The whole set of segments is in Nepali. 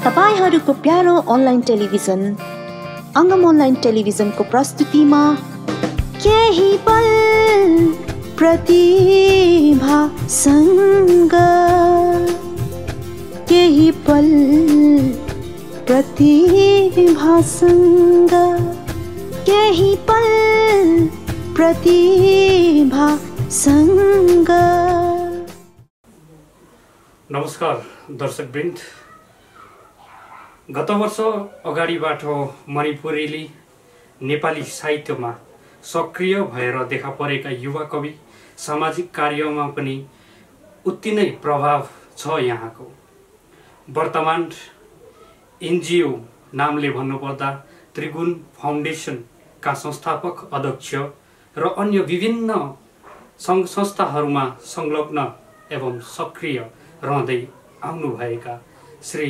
तपाईहरूको प्यारो अनलाइन टेलिभिजन अङ्गम अनलाइन टेलिभिजनको प्रस्तुतिमा केही पल प्रतिभासँग केही पल प्रतिभासँग केही पल प्रतिभासँग। नमस्कार दर्शकवृन्द, गत वर्ष अगाडिबाट मणिपुरेली नेपाली साहित्यमा सक्रिय भएर देखा परेका युवा कवि सामाजिक कार्यमा पनि उत्ति नै प्रभाव छ यहाँको। वर्तमान एनजिओ नामले भन्नुपर्दा त्रिगुण फाउन्डेसनका संस्थापक अध्यक्ष र अन्य विभिन्न सङ्घ संस्थाहरूमा संलग्न एवं सक्रिय रहँदै आउनुभएका श्री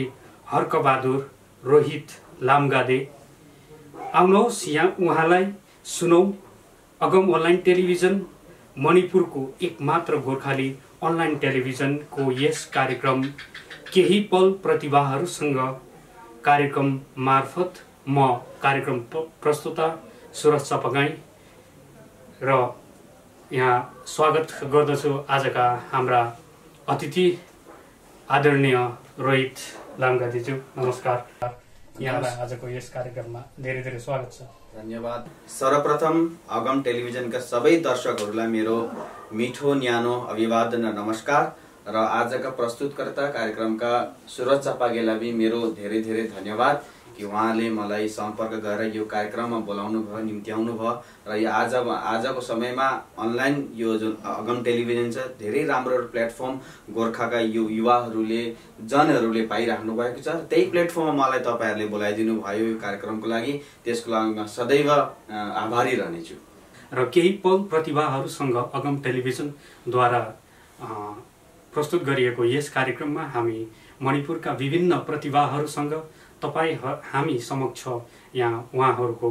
हर्कबहादुर रोहित लामगादे, आउनुहोस् यहाँ उहाँलाई सुनौ। अगम अनलाइन टेलिभिजन मणिपुरको एकमात्र गोर्खाली अनलाइन टेलिभिजनको यस कार्यक्रम केही पल प्रतिभाहरूसँग कार्यक्रम मार्फत म कार्यक्रम प्रस्तुता सुरज चपगाई र यहाँ स्वागत गर्दछु आजका हाम्रा अतिथि आदरणीय रोहित लामगादेज्यू। नमस्कार, यहाँलाई आजको यस कार्यक्रममा धेरै धेरै स्वागत छ। धन्यवाद। सर्वप्रथम अगम टेलिभिजनका सबै दर्शकहरूलाई मेरो मिठो न्यानो अभिवादन र नमस्कार। र आजका प्रस्तुतकर्ता कार्यक्रमका सुरज चपागेलाई मेरो धेरै धेरै धन्यवाद कि उहाँले मलाई सम्पर्क गरेर यो कार्यक्रममा बोलाउनु भयो, निम्त्याउनु भयो। र यो आजको समयमा अनलाइन यो जुन अगम टेलिभिजन छ धेरै राम्रो प्लेटफर्म गोर्खाका युवाहरूले जनहरूले पाइराख्नु भएको छ। त्यही प्लेटफर्ममा मलाई तपाईहरूले बोलाइदिनु भयो यो कार्यक्रमको लागि, त्यसको लागि म सदैव आभारी रहनेछु। र केही पल प्रतिभाहरूसँग अगम टेलिभिजनद्वारा प्रस्तुत गरिएको यस कार्यक्रममा हामी मणिपुरका विभिन्न प्रतिभाहरूसँग हामी समक्ष यहाँ उहाँहरूको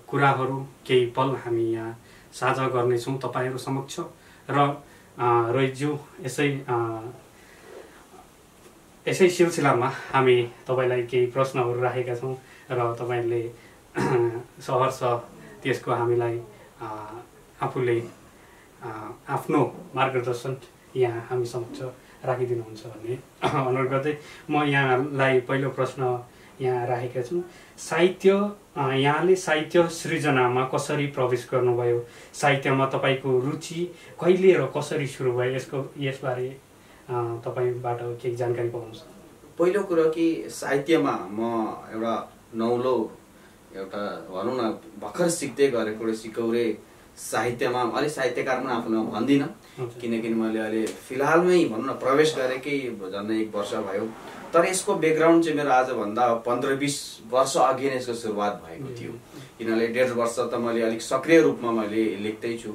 कुराहरू केही पल हामी यहाँ साझा गर्नेछौँ तपाईँहरू समक्ष। र रोहितज्यू, यसै सिलसिलामा हामी तपाईँलाई केही प्रश्नहरू राखेका छौँ र तपाईँले सहर्ष त्यसको हामीलाई आफूले आफ्नो मार्गदर्शन यहाँ हामी समक्ष राखिदिनुहुन्छ भन्ने अनुरोध गर्दै म यहाँलाई पहिलो प्रश्न यहाँ राखेका छु। यहाँले साहित्य सृजनामा कसरी प्रवेश गर्नुभयो? साहित्यमा तपाईँको रुचि कहिले र कसरी सुरु भयो? यसबारे तपाईँबाट केही जानकारी पाउनुहोस्। पहिलो कुरो कि साहित्यमा म एउटा नौलो एउटा भनौँ न भर्खर सिक्दै गरेको सिकौरे साहित्यमा अलि साहित्यकार पनि आफूलाई भन्दिनँ, किनकि मैले अहिले फिलहालमै भनौँ न प्रवेश गरेकै झन्डै 1 वर्ष भयो। तर यसको ब्याकग्राउन्ड चाहिँ मेरो आजभन्दा 15-20 वर्ष अघि नै यसको सुरुवात भएको थियो। किनभने 1.5 वर्ष त मैले अलिक सक्रिय रूपमा मैले लेख्दैछु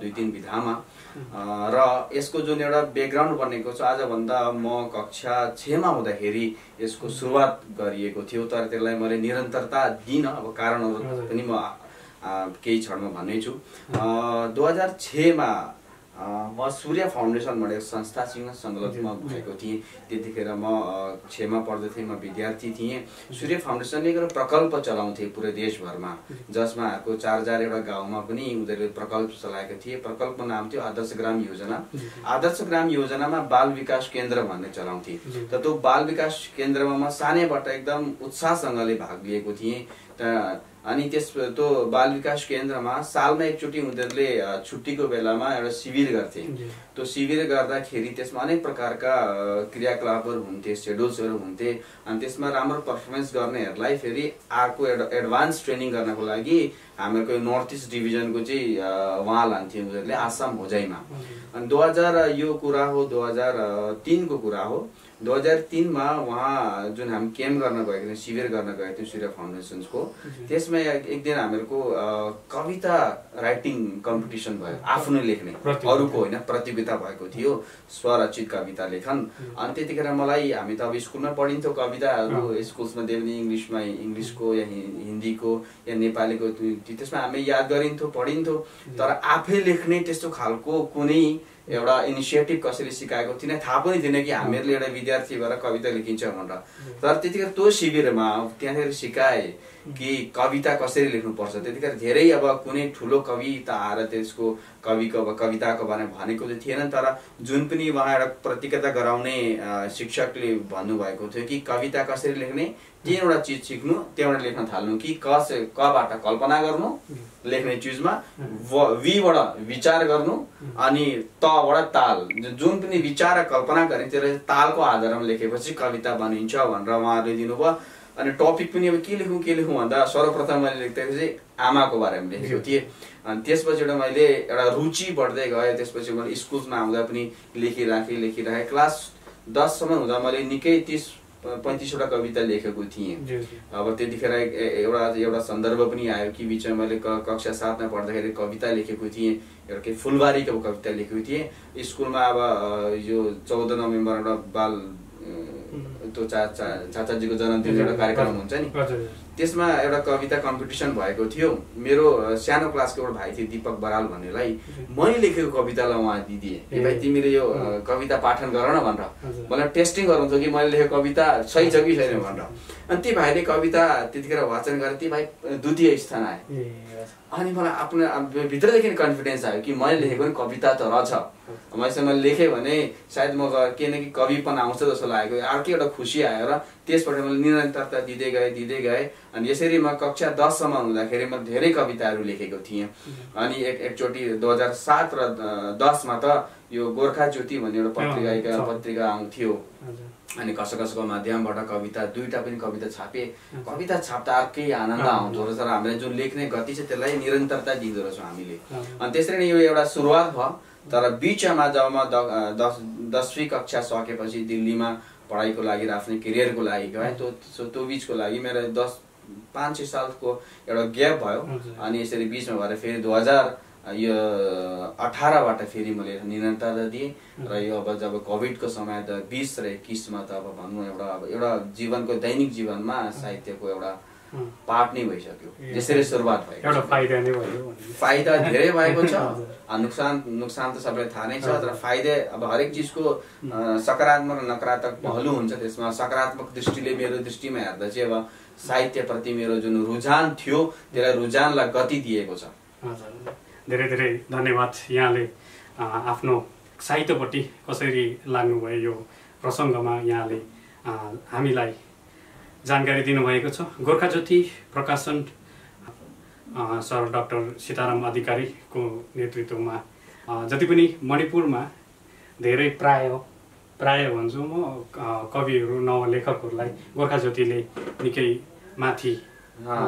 2-3 विधामा। र यसको जुन एउटा ब्याकग्राउन्ड बनेको छ, आजभन्दा म कक्षा 6मा हुँदाखेरि यसको सुरुवात गरिएको थियो। तर त्यसलाई मैले निरन्तरता दिइनँ, अब कारणहरू पनि म केही क्षणमा भन्नेछु। 2006मा म सूर्य फाउन्डेसन भन्ने संस्थासँग संलग्न भएको थिएँ। त्यतिखेर म 6मा पढ्दै थिएँ, म विद्यार्थी थिएँ। सूर्य फाउन्डेसनले एउटा प्रकल्प चलाउँथे पुरै देशभरमा, जसमा 4 एउटा गाउँमा पनि उनीहरूले प्रकल्प चलाएका थिए। प्रकल्पको नाम थियो आदर्श ग्राम योजना। आदर्श ग्राम योजनामा बाल विकास केन्द्र भन्ने चलाउँथे। त त्यो बाल विकास केन्द्रमा म सानैबाट एकदम उत्साहसँगले भाग लिएको थिएँ। अनि त्यो बाल विकास केन्द्रमा सालमा एकचोटि उनीहरूले छुट्टीको बेलामा एउटा शिविर गर्थे। त्यो शिविर गर्दाखेरि त्यसमा अनेक प्रकारका क्रियाकलापहरू हुन्थे, सेड्युल्सहरू हुन्थे। अनि त्यसमा राम्रो पर्फर्मेन्स गर्नेहरूलाई फेरि अर्को एउटा एडभान्स ट्रेनिङ गर्नको लागि हामीहरूको नर्थ इस्ट डिभिजनको चाहिँ उहाँ लान्थे उनीहरूले आसाम होजाइमा। अनि 2000 यो कुरा हो, 2003 को कुरा हो। 2003मा उहाँ जुन हामी क्याम्प गर्न गएको थियौँ, शिविर गर्न गएको थियौँ सूर्य फाउन्डेसनको, त्यसमा एक दिन हामीहरूको कविता राइटिङ कम्पिटिसन भयो। आफ्नो लेख्ने, अरूको होइन, प्रतियोगिता भएको थियो, स्वरचित कविता लेखन। अनि त्यतिखेर हामी त अब स्कुलमा पढिन्थ्यो कविताहरू, स्कुल्समा देवनी इङ्ग्लिसको या हिन्दीको या नेपालीको, त्यसमा हामी याद गरिन्थ्यो, पढिन्थ्यो। तर आफै लेख्ने त्यस्तो खालको कुनै एउटा इनिसिएटिभ कसरी सिकाएको थिएन, थाहा पनि थिएन कि हामीहरूले एउटा विद्यार्थी भएर कविता लेखिन्छ भनेर। तर त्यतिखेर त्यो शिविरमा त्यहाँनिर सिकाए कि कविता कसरी लेख्नुपर्छ। त्यतिखेर धेरै अब कुनै ठुलो कविता आएर त्यसको कविताको बारेमा भनेको चाहिँ थिएन, तर जुन पनि उहाँ एउटा प्रतियोगिता गराउने शिक्षकले भन्नुभएको थियो कि कविता कसरी लेख्ने, तीनवटा चिज सिक्नु, त्यहाँबाट लेख्न थाल्नु कि कबाट कल्पना गर्नु लेख्ने चिजमा, वीबाट विचार गर्नु, अनि तबाट ताल। जुन पनि विचार र कल्पना गर्ने त्यसलाई तालको आधारमा लेखेपछि कविता बनिन्छ भनेर उहाँहरूले दिनुभयो। अनि टपिक पनि अब के लेखौँ भन्दा सर्वप्रथम मैले लेख्दाखेरि चाहिँ आमाको बारेमा लेखेको थिएँ। अनि त्यसपछि एउटा मैले एउटा रुचि बढ्दै गएँ। त्यसपछि मैले स्कुलमा आउँदा पनि लेखिराखेँ। क्लास 10 सम्म हुँदा मैले निकै 30-35वटा कविता लेखेको थिएँ। अब त्यतिखेर एउटा सन्दर्भ पनि आयो कि बिचमा मैले कक्षा 7मा पढ्दाखेरि कविता लेखेको थिएँ, एउटा के फुलबारीको कविता लेखेको थिएँ। स्कुलमा अब यो 14 नोभेम्बर एउटा बाल त्यो चाचाजीको जन्मदिन एउटा कार्यक्रम हुन्छ नि, त्यसमा एउटा कविता कम्पिटिसन भएको थियो। मेरो सानो क्लासको एउटा भाइ थियो दीपक बराल भन्नेलाई मैले लेखेको कवितालाई उहाँ दिदिए कि भाइ तिमीले यो कविता पाठन गर न भनेर। मलाई टेस्टिङ गर्नु थियो कि मैले लेखेको कविता सही छ कि छैन भनेर। अनि ती भाइले कविता त्यतिखेर वाचन गरे, ती भाइ द्वितीय स्थान आए। अनि मलाई आफ्नो भित्रदेखि कन्फिडेन्स आयो कि मैले लेखेको नि कविता त रहेछ, मैले लेखेँ भने सायद म के न कि कविपन आउँछ जस्तो लागेको। अर्कै एउटा खुसी आयो र त्यसबाट मैले निरन्तरता दिँदै गएँ। अनि यसरी म कक्षा 10 सम्म हुँदाखेरि म धेरै कविताहरू लेखेको थिएँ। अनि एकचोटि 2007 र 10 मा त यो गोर्खा ज्योति भन्ने एउटा पत्रिका आउँथ्यो। अनि कसको माध्यमबाट कविता 2टा पनि कविता छापे। कविता छाप्दा अर्कै आनन्द आउँदो रहेछ र हामीले जुन लेख्ने गति छ त्यसलाई निरन्तरता दिँदो रहेछौँ हामीले। अनि त्यसरी नै यो एउटा सुरुवात भयो। तर बिचमा जब म 10वीं कक्षा सकेपछि दिल्लीमा पढाइको लागि र आफ्नै करियरको लागि गएँ, त्यो बिचको लागि मेरो 5-6 सालको एउटा ग्याप भयो। अनि यसरी बिचमा भएर फेरि 2018बाट फेरि मैले निरन्तरता दिएँ। र यो अब जब कोभिडको समय 20 र 21 मा त अब भनौँ एउटा जीवनको दैनिक जीवनमा साहित्यको एउटा पाठ नै भइसक्यो। त्यसरी सुरुवात भएको। एउटा फाइदा नै भयो। फाइदा धेरै भएको छ, नुकसान त सबैलाई थाहा नै छ। तर फाइदा अब हरेक चिजको सकारात्मक र नकारात्मक पहलु हुन्छ। त्यसमा सकारात्मक दृष्टिले मेरो दृष्टिमा हेर्दा चाहिँ अब साहित्यप्रति मेरो जुन रुझान थियो त्यसलाई रुझानलाई गति दिएको छ। धेरै धेरै धन्यवाद। यहाँले आफ्नो साहित्यपट्टि कसरी लाग्नुभयो यो प्रसङ्गमा यहाँले हामीलाई जानकारी दिनुभएको छ। गोर्खा ज्योति प्रकाशन सर डाक्टर सीताराम अधिकारीको नेतृत्वमा जति पनि मणिपुरमा धेरै प्राय भन्छु म कविहरू नवलेखकहरूलाई गोर्खा ज्योतिले निकै माथि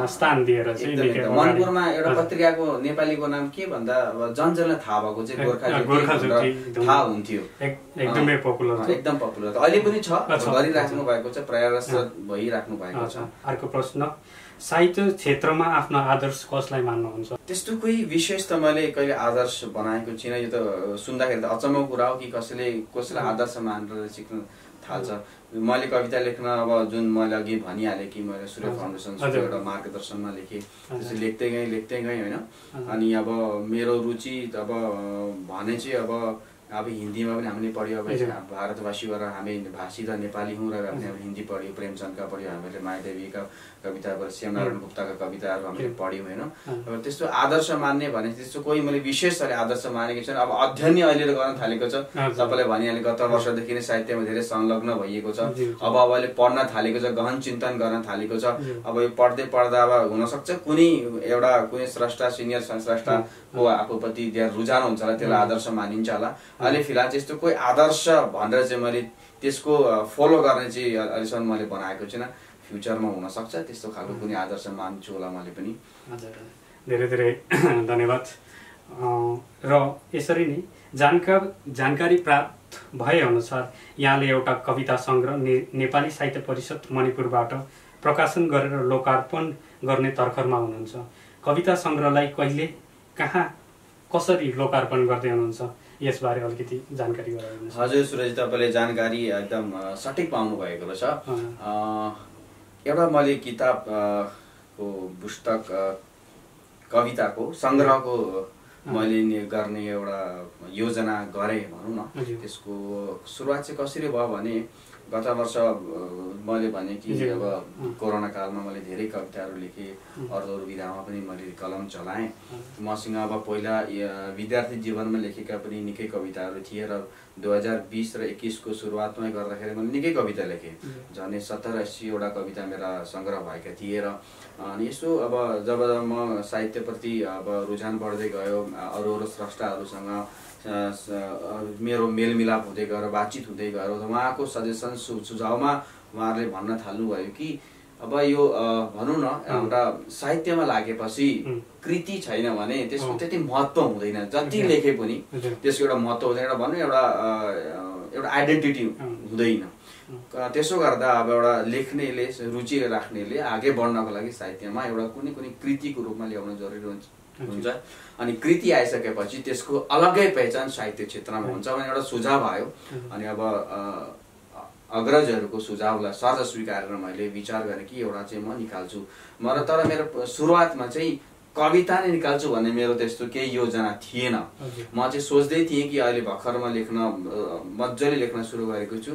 स्थान दिएर चाहिँ मणिपुरमा एउटा पत्रिकाको नेपालीको नाम के भन्दा अब जनजनलाई थाहा भएको चाहिँ गोर्खा ज्योति थाहा हुन्थ्यो। एकदमै पपुलर, एकदम पपुलर। अहिले पनि छ, गरिराख्नु भएको छ, प्रयासरत भइराख्नु भएको छ। अर्को प्रश्न, साहित्य क्षेत्रमा आफ्नो आदर्श कसलाई मान्नुहुन्छ? त्यस्तो कोही विशेष त मैले कहिले आदर्श बनाएको छैन। यो त सुन्दाखेरि त अचम्मको कुरा हो कि कसैलाई आदर्श मानेर सिक्न थाल्छ। मैले कविता लेख्न अब जुन मैले अघि भनिहालेँ कि मैले सूर्य फाउन्डेसनको एउटा मार्गदर्शनमा लेखेँ, त्यसरी लेख्दै गएँ होइन। अनि अब मेरो रुचि अब भने चाहिँ अब हिन्दीमा पनि हामीले पढ्यो। अब भारतवासी भएर हामी भाषी त नेपाली हौँ र हामीले हिन्दी पढ्यो, प्रेमचन्दका पढ्यो, हामीले मायादेवीका कविता, श्यामनारायण गुप्ताका कविताहरू हामीले पढ्यौँ होइन। अब त्यस्तो आदर्श मान्ने भने त्यस्तो कोही मैले विशेष आदर्श मानेको छैन। अब अध्ययन अहिले गर्न थालेको छ। तपाईँलाई भनिहालेँ गत वर्षदेखि नै साहित्यमा धेरै संलग्न भइएको छ। अब अहिले पढ्न थालेको छ, गहन चिन्तन गर्न थालेको छ। अब यो पढ्दै अब हुनसक्छ कुनै स्रष्टा, सिनियर स्रष्टाको आफूप्रति धेरै रुझान हुन्छ होला, त्यसलाई आदर्श मानिन्छ होला। अहिले फिलहाल चाहिँ यस्तो कोही आदर्श भनेर चाहिँ मैले त्यसको फलो गर्ने चाहिँ अहिलेसम्म मैले बनाएको छैन। फ्युचरमा हुनसक्छ त्यस्तो खालको कुनै आदर्श मान्छु होला मैले पनि। हजुर, धेरै धेरै धन्यवाद। र यसरी नै जानकारी प्राप्त भए अनुसार यहाँले एउटा कविता सङ्ग्रह नेपाली साहित्य परिषद मणिपुरबाट प्रकाशन गरेर लोकार्पण गर्ने तर्खरमा हुनुहुन्छ। कविता सङ्ग्रहलाई कहिले, कहाँ, कसरी लोकार्पण गर्दै हुनुहुन्छ, यसबारे अलिकति जानकारी गराउनुहोस्। हजुर सुरज, तपाईँले जानकारी एकदम सठिक पाउनु भएको रहेछ। एउटा मैले किताब को पुस्तक कविताको सङ्ग्रहको मैले गर्ने एउटा योजना गरेँ भनौँ न। त्यसको सुरुवात चाहिँ कसरी भयो भने गत वर्ष मैले भने कि अब कोरोना कालमा मैले धेरै कविताहरू लेखेँ, अरू विधामा पनि मैले कलम चलाएँ। मसँग अब पहिला विद्यार्थी जीवनमा लेखेका पनि निकै कविताहरू थिए र 2020 र 21 को सुरुवातमै गर्दाखेरि मैले निकै कविता लेखेँ। झन् 70-80 कविता मेरा सङ्ग्रह भएका थिए र अनि यसो अब जब म साहित्यप्रति अब रुझान बढ्दै गयो, अरू स्रष्टाहरूसँग मेरो मेलमिलाप हुँदै गयो, बातचित हुँदै गयो, उहाँको सजेसन सुझावमा उहाँहरूले भन्न थाल्नुभयो कि अब यो भनौँ न एउटा साहित्यमा लागेपछि कृति छैन भने त्यसको त्यति महत्त्व हुँदैन। जति लेखे पनि त्यसको एउटा महत्त्व हुँदैन, एउटा भनौँ एउटा आइडेन्टिटी हुँदैन। त्यसो गर्दा अब एउटा लेख्नेले रुचि राख्नेले अघि बढ्नको लागि साहित्यमा एउटा कुनै कृतिको रूपमा ल्याउन जरुरी हुन्छ। अनि कृति आइसकेपछि त्यसको अलग्गै पहिचान साहित्य क्षेत्रमा हुन्छ भने एउटा सुझाव आयो। अनि अब अग्रजहरूको सुझावलाई सर्ज स्वीकारेर मैले विचार गरेँ कि एउटा चाहिँ म निकाल्छु। तर मेरो सुरुवातमा चाहिँ कविता नै निकाल्छु भन्ने मेरो त्यस्तो केही योजना थिएन। म चाहिँ सोच्दै थिएँ कि अहिले भर्खरमा मजाले लेख्न सुरु गरेको छु,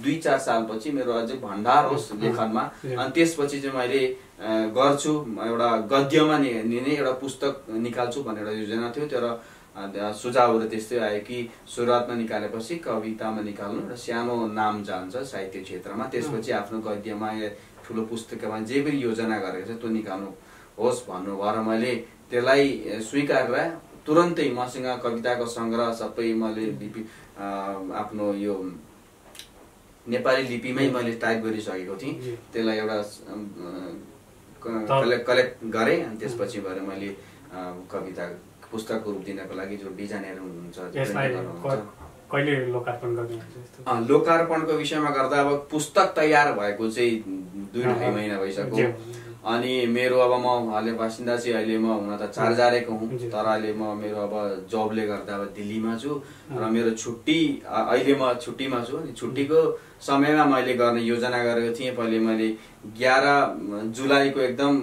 2-4 सालपछि मेरो अझै भण्डार होस् लेखनमा। अनि त्यसपछि चाहिँ मैले गर्छु, एउटा गद्यमा लिने एउटा पुस्तक निकाल्छु भन्ने एउटा योजना थियो। तर सुझावहरू त्यस्तै आयो कि सुरुवातमा निकालेपछि कवितामा निकाल्नु र सानो नाम जान्छ साहित्य क्षेत्रमा, त्यसपछि आफ्नो गद्यमा या ठुलो पुस्तकमा जे पनि योजना गरेको छ त्यो निकाल्नु होस् भन्नुभयो र मैले त्यसलाई स्वीकारेर तुरन्तै मसँग कविताको सङ्ग्रह सबै मैले आफ्नो यो नेपाली लिपिमै मैले टाइप गरिसकेको थिएँ। त्यसलाई एउटा कलेक्ट गरेँ अनि त्यसपछि गएर मैले कविता पुस्तकको रूप दिनको लागि जो डिजाइनर हुनुहुन्छ कहिले लोकार्पण गर्नुहुन्छ? लोकार्पणको विषयमा गर्दा अब पुस्तक तयार भएको चाहिँ 2-2.5 महिना भइसक्यो। अनि मेरो अब म हाले बासिन्दा चाहिँ अहिले म हुन त 4 जारेको हुँ, तर अहिले मेरो अब जबले गर्दा अब दिल्लीमा छु र मेरो छुट्टी अहिले म छुट्टीमा छु। अनि छुट्टीको समयमा मैले गर्ने योजना गरेको थिएँ। पहिले मैले 11 जुलाईको एकदम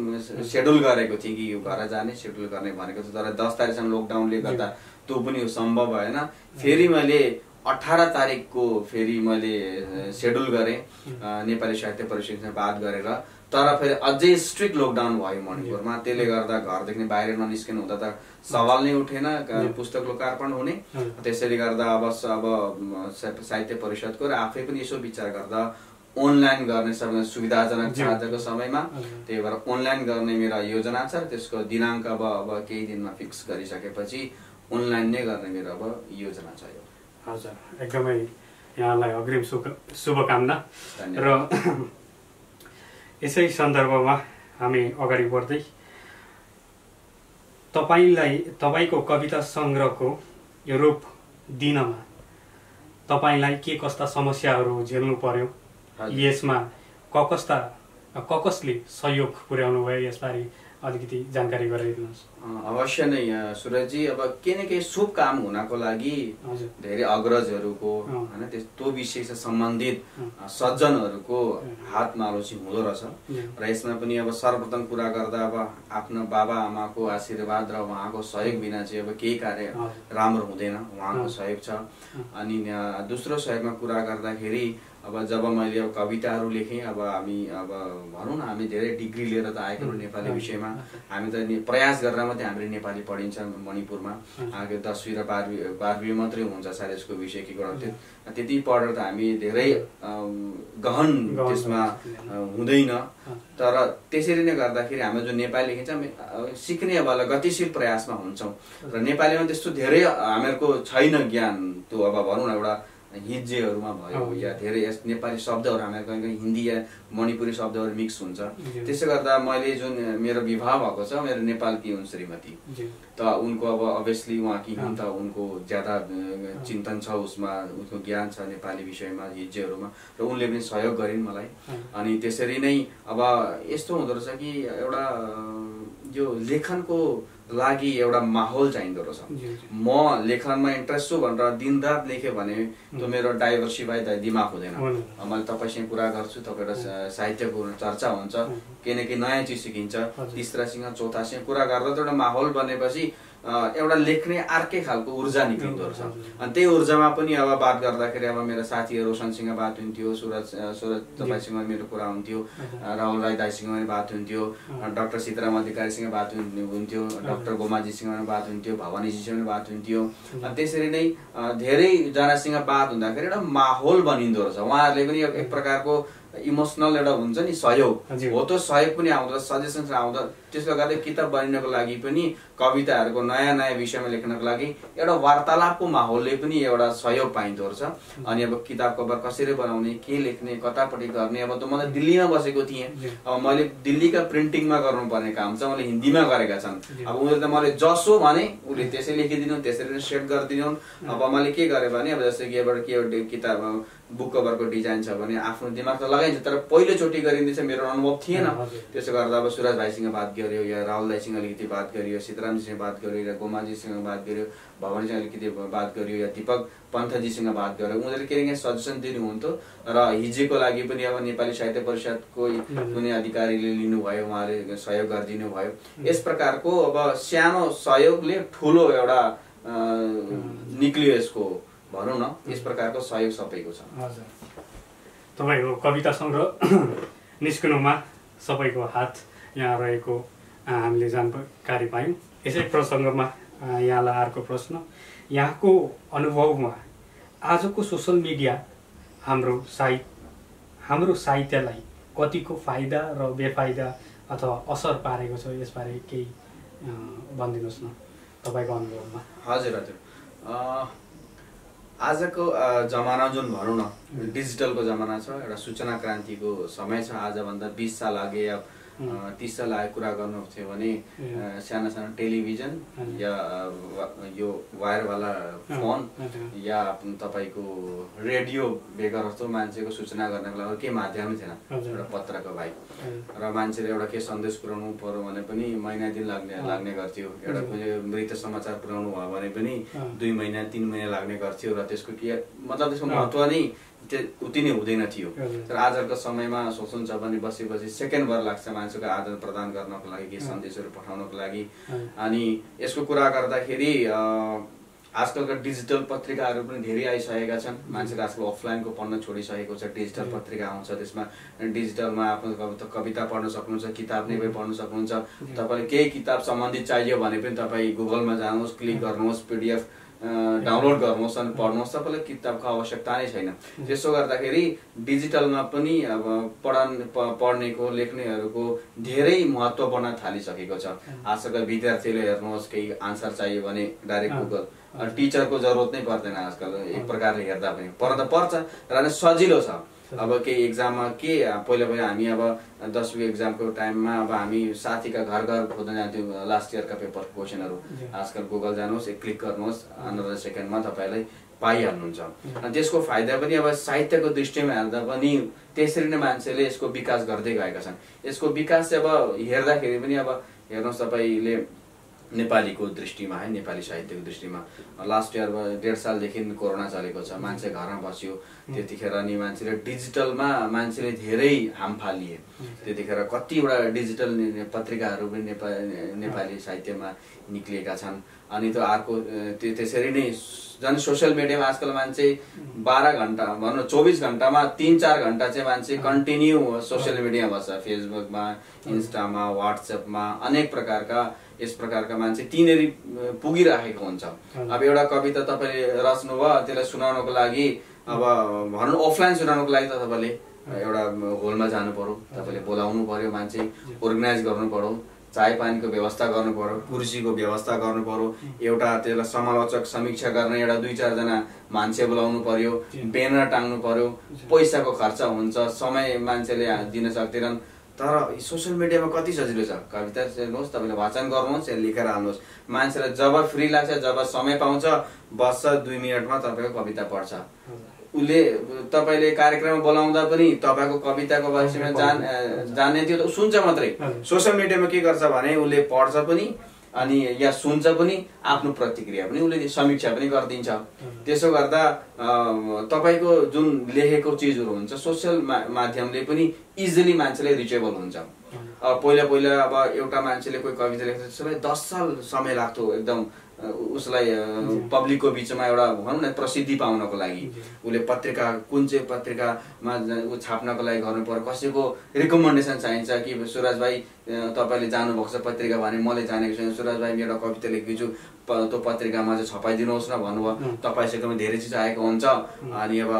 सेड्युल गरेको थिएँ कि यो घर जाने सेड्युल गर्ने भनेको थियो, तर 10 तारिकसम्म लकडाउनले गर्दा त्यो पनि सम्भव भएन। फेरि मैले 18 तारिकको फेरि मैले सेड्युल गरेँ नेपाली साहित्य परिषदसँग बात गरेर। तर फेरि अझै स्ट्रिक्ट लकडाउन भयो मणिपुरमा, त्यसले गर्दा घरदेखि बाहिर ननिस्किनु हुँदा त सवाल नै उठेन पुस्तक लोकार्पण हुने। त्यसैले गर्दा अब साहित्य परिषदको र आफै पनि यसो विचार गर्दा अनलाइन गर्ने सबैभन्दा सुविधाजनक छ आजको समयमा। त्यही भएर अनलाइन गर्ने मेरो योजना छ। त्यसको दिनाङ्क अब केही दिनमा फिक्स गरिसकेपछि अनलाइन नै गर्ने मेरो अब योजना छ। हजुर, एकदमै यहाँलाई अग्रिम शुभकामना। र यसै सन्दर्भमा हामी अगाडि बढ्दै तपाईको कविता सङ्ग्रहको यो रूप दिनमा तपाईलाई के कस्ता समस्याहरू झेल्नु पर्यो, यसमा कसले सहयोग पुर्याउनु भयो, यसबारे अलिकति जानकारी गराइदिनुहोस्। अवश्य नै सुरजजी, अब केही न केही शुभ काम हुनको लागि धेरै अग्रजहरूको हैन त्यो विषयसँग सम्बन्धित सज्जनहरूको हातमालो चाहिँ हुँदो रहेछ। र यसमा पनि अब सर्वप्रथम कुरा गर्दा अब आफ्नो बाबा आमाको आशीर्वाद र उहाँको सहयोग बिना चाहिँ अब केही कार्य राम्रो हुँदैन, उहाँको सहयोग छ। अनि दोस्रो सहयोगमा कुरा गर्दाखेरि अब जब मैले अब कविताहरू लेखेँ, अब हामी अब भनौँ न हामी धेरै डिग्री लिएर त आएको नेपाली विषयमा, हामी त प्रयास गरेर मात्रै हाम्रो नेपाली पढिन्छ मणिपुरमा। आगे 10वीं र 12वीं मात्रै हुन्छ सायद यसको विषय के गराउँथ्यो, त्यति पढेर त हामी धेरै गहन त्यसमा हुँदैन। तर त्यसरी नै गर्दाखेरि हाम्रो जो नेपाली लेखिन्छ सिक्ने अब गतिशील प्रयासमा हुन्छौँ र नेपालीमा त्यस्तो धेरै हामीहरूको छैन ज्ञान। त्यो अब भनौँ न एउटा हिज्जेहरूमा भयो या धेरै नेपाली शब्दहरू हामीहरू कहीँ कहीँ हिन्दी या मणिपुरी शब्दहरू मिक्स हुन्छ। त्यसो गर्दा मैले जुन मेरो विवाह भएको छ, मेरो नेपालकी हुन् श्रीमती, त उनको अब अभियसली उहाँकी हुन्, त उनको ज्यादा चिन्तन छ, उसमा उनको ज्ञान छ नेपाली विषयमा हिज्जेहरूमा, र उनले पनि सहयोग गरिन् मलाई। अनि त्यसरी नै अब यस्तो हुँदो रहेछ कि एउटा यो लेखनको लागि एउटा माहौल चाहिँदो रहेछ। म लेखनमा इन्ट्रेस्ट छु भनेर दिनरात लेखेँ भने त्यो मेरो डाइभर्सिफाइड दिमाग हुँदैन। मैले तपाईँसँग कुरा गर्छु, तपाईँको साहित्यको चर्चा हुन्छ, केही न केही नयाँ चिज सिकिन्छ, तिस्रासँग चौथासँग कुरा गर्दा त एउटा माहौल बनेपछि एउटा लेख्ने अर्कै खालको ऊर्जा निक्लिँदो रहेछ। अनि त्यही ऊर्जामा पनि अब बात गर्दाखेरि अब मेरो साथीहरू रोशनसँग बात हुन्थ्यो, सुरज तपाईँसँग मेरो कुरा हुन्थ्यो, राहुल राई दाईसँग पनि बात हुन्थ्यो, डाक्टर सीताराम अधिकारीसँग बात हुन्थ्यो, डाक्टर गोमाजीसँग पनि बात हुन्थ्यो, भवानीजीसँग पनि बात हुन्थ्यो। त्यसरी नै धेरैजनासँग बात हुँदाखेरि एउटा माहौल बनिँदो रहेछ। उहाँहरूले पनि एक प्रकारको इमोसनल एउटा हुन्छ नि सहयोग हो, त्यो सहयोग पनि आउँदो, सजेसन आउँदो। त्यसले गर्दा किताब बनिनको लागि पनि कविताहरूको नयाँ नयाँ विषयमा लेख्नको लागि एउटा वार्तालापको माहौलले पनि एउटा सहयोग पाइँदो रहेछ। अनि अब किताब कभर कसरी बनाउने, के लेख्ने, कतापट्टि गर्ने। अब त मलाई दिल्लीमा बसेको थिएँ, अब मैले दिल्लीका प्रिन्टिङमा गर्नुपर्ने काम छ, मैले हिन्दीमा गरेका छन्। अब उनीहरू त मैले जसो भने उसले त्यसै लेखिदिनु, त्यसरी सेट गरिदिनु। अब मैले के गरेँ भने अब जस्तै कि एउटा के किताब बुक कभरको डिजाइन छ भने आफ्नो दिमाग त लगाइन्छ, तर पहिलोचोटि गरिँदैछ, मेरो अनुभव थिएन। त्यसो गर्दा अब सुरज भाइसँग बात गर्यो, या राहुल दाईसँग अलिकति बात गरियो, सीतारामजीसँग बात गर्यो, या गोमाजीसँग बात गर्यो, भवानीसँग अलिकति बात गर्यो, या दिपक पन्थजीसँग बात गर्यो। उनीहरूले के सजेसन दिनुहुन्थ्यो। र हिजोको लागि पनि अब नेपाली साहित्य परिषदको कुनै अधिकारीले लिनुभयो, उहाँले सहयोग गरिदिनु भयो। यस प्रकारको अब सानो सहयोगले ठुलो एउटा निक्लियो यसको भनौँ न, यस प्रकारको सहयोग सबैको छ। हजुर, तपाईँको कविता सङ्ग्रह निस्कनुमा सबैको हात यहाँ रहेको हामीले जानकारी पायौँ। यसै प्रसङ्गमा यहाँलाई अर्को प्रश्न, यहाँको अनुभवमा आजको सोसल मिडिया हाम्रो साहित्यलाई कतिको फाइदा र बेफाइदा अथवा असर पारेको छ, यसबारे केही भनिदिनुहोस् न तपाईँको अनुभवमा। हजुर हजुर, आजको जमाना जुन भनौँ न डिजिटलको जमाना छ, एउटा सूचना क्रान्तिको समय छ। आजभन्दा 20 साल अघि या 30 साल अघि कुरा गर्नु थियो भने साना साना टेलिभिजन या यो वायरवाला फोन या तपाईँको रेडियो बेगर जस्तो मान्छेको सूचना गर्नको लागि केही माध्यम थिएन, एउटा पत्रको बाहेक। र मान्छेले एउटा के सन्देश पुर्याउनु पर्यो भने पनि महिना दिन लाग्ने गर्थ्यो, एउटा कुनै मृत समाचार पुर्याउनु भयो भने पनि 2 महिना 3 महिना लाग्ने गर्थ्यो। र त्यसको के मतलब त्यसको महत्त्व नै उति नै हुँदैन थियो। तर आजको समयमा सोच्नुहुन्छ भने बसी सेकेन्ड भर लाग्छ मान्छेको आदान प्रदान गर्नको लागि, केही सन्देशहरू पठाउनको लागि। अनि यसको कुरा गर्दाखेरि आजकलका डिजिटल पत्रिकाहरू पनि धेरै आइसकेका छन्। मान्छेले आजकल अफलाइनको पढ्न छोडिसकेको छ, डिजिटल पत्रिका आउँछ, त्यसमा डिजिटलमा आफ्नो कविता पढ्न सक्नुहुन्छ, किताब नै पढ्न सक्नुहुन्छ। तपाईँले केही किताब सम्बन्धित चाहियो भने पनि तपाईँ गुगलमा जानुहोस्, क्लिक गर्नुहोस्, PDF डाउनलोड गर्नुहोस् अनि पढ्नुहोस्, तपाईँलाई किताबको आवश्यकता नै छैन। त्यसो गर्दाखेरि डिजिटलमा पनि अब पढ्नेको लेख्नेहरूको धेरै महत्त्व बढ्न थालिसकेको छ। आजकल विद्यार्थीले हेर्नुहोस्, केही आन्सर चाहियो भने डाइरेक्ट गुगल, टिचरको जरुरत नै पर्दैन आजकल। एक प्रकारले हेर्दा पनि पर्दा पर्छ र सजिलो छ। अब केही एक्जाममा के पहिला हामी अब 10वीं एक्जामको टाइममा अब हामी साथीका घर खोज्न जान्थ्यौँ लास्ट इयरका पेपर क्वेसनहरू। आजकल गुगल जानुहोस्, एक क्लिक गर्नुहोस्, another सेकेन्डमा तपाईँलाई पाइहाल्नुहुन्छ। अनि त्यसको फाइदा पनि अब साहित्यको दृष्टिमा हेर्दा पनि त्यसरी नै मान्छेले यसको विकास गर्दै गएका छन्। यसको विकास चाहिँ अब हेर्दाखेरि पनि अब हेर्नुहोस् तपाईँले नेपालीको दृष्टिमा है, नेपाली साहित्यको दृष्टिमा लास्ट इयर 1.5 सालदेखि कोरोना चलेको छ, मान्छे घरमा बस्यो। त्यतिखेर नि मान्छेले डिजिटलमा मान्छेले धेरै हाम फालिए। त्यतिखेर कतिवटा डिजिटल पत्रिकाहरू पनि नेपाली साहित्यमा निक्लिएका छन्। अनि त अर्को त्यसरी नै झन् सोसियल मिडियामा आजकल मान्छे 12 घन्टा भनौँ 24 घन्टामा 3-4 घन्टा चाहिँ मान्छे कन्टिन्यू सोसियल मिडियामा बस्छ, फेसबुकमा, इन्स्टामा, वाट्सएपमा, अनेक प्रकारका यस प्रकारका मान्छे तिनीहरू पुगिराखेको हुन्छ। अब एउटा कविता तपाईँले रच्नुभयो, त्यसलाई सुनाउनको लागि अब भनौँ अफलाइन सुनाउनको लागि त तपाईँले एउटा होलमा जानु पर्यो, तपाईँले बोलाउनु पर्यो, मान्छे अर्गनाइज गर्नु पर्यो, चाय पानीको व्यवस्था गर्नु पर्यो, कुर्सीको व्यवस्था गर्नु पर्यो, एउटा त्यसलाई समालोचक समीक्षा गर्ने एउटा 2-4 जना मान्छे बोलाउनु पर्यो, ब्यानर टाङ्नु पर्यो, पैसाको खर्च हुन्छ, समय मान्छेले दिन सक्दैनन्। तर सोसियल मिडियामा कति सजिलो छ, कविता हेर्नुहोस्, तपाईँले वाचन गर्नुहोस्, लेखेर हाल्नुहोस्। मान्छेलाई जब फ्री लाग्छ, जब समय पाउँछ, बस्छ, 2 मिनटमा तपाईँको कविता पढ्छ। उसले तपाईँले कार्यक्रममा बोलाउँदा पनि तपाईँको कविताको विषयमा जान्ने थियो त सुन्छ मात्रै। सोसियल मिडियामा के गर्छ भने उसले पढ्छ पनि, अनि या सुन्छ पनि आफ्नो प्रतिक्रिया पनि उसले समीक्षा पनि गरिदिन्छ। त्यसो गर्दा तपाईको जुन लेखेको चिजहरू हुन्छ सोसियल माध्यमले पनि इजिली मान्छेले रिचेबल हुन्छ। पहिला पहिला अब एउटा मान्छेले कोही कविता लेख्छ त्यसलाई 10 साल समय लाग्थ्यो एकदम उसलाई पब्लिकको बिचमा एउटा भनौँ न प्रसिद्धि पाउनको लागि। उसले पत्रिका कुन चाहिँ पत्रिकामा छाप्नको लागि गर्नु पर्यो, कसैको रिकमेन्डेसन चाहिन्छ कि सुरज भाइ तपाईले जानुभएको छ पत्रिका भने मैले जानेको छैन, सुरज भाइ एउटा कविता लेखेको छु त्यो पत्रिकामा चाहिँ छपाइदिनुहोस् न भन्नुभयो। तपाईसँग धेरै चिज आएको हुन्छ अनि अब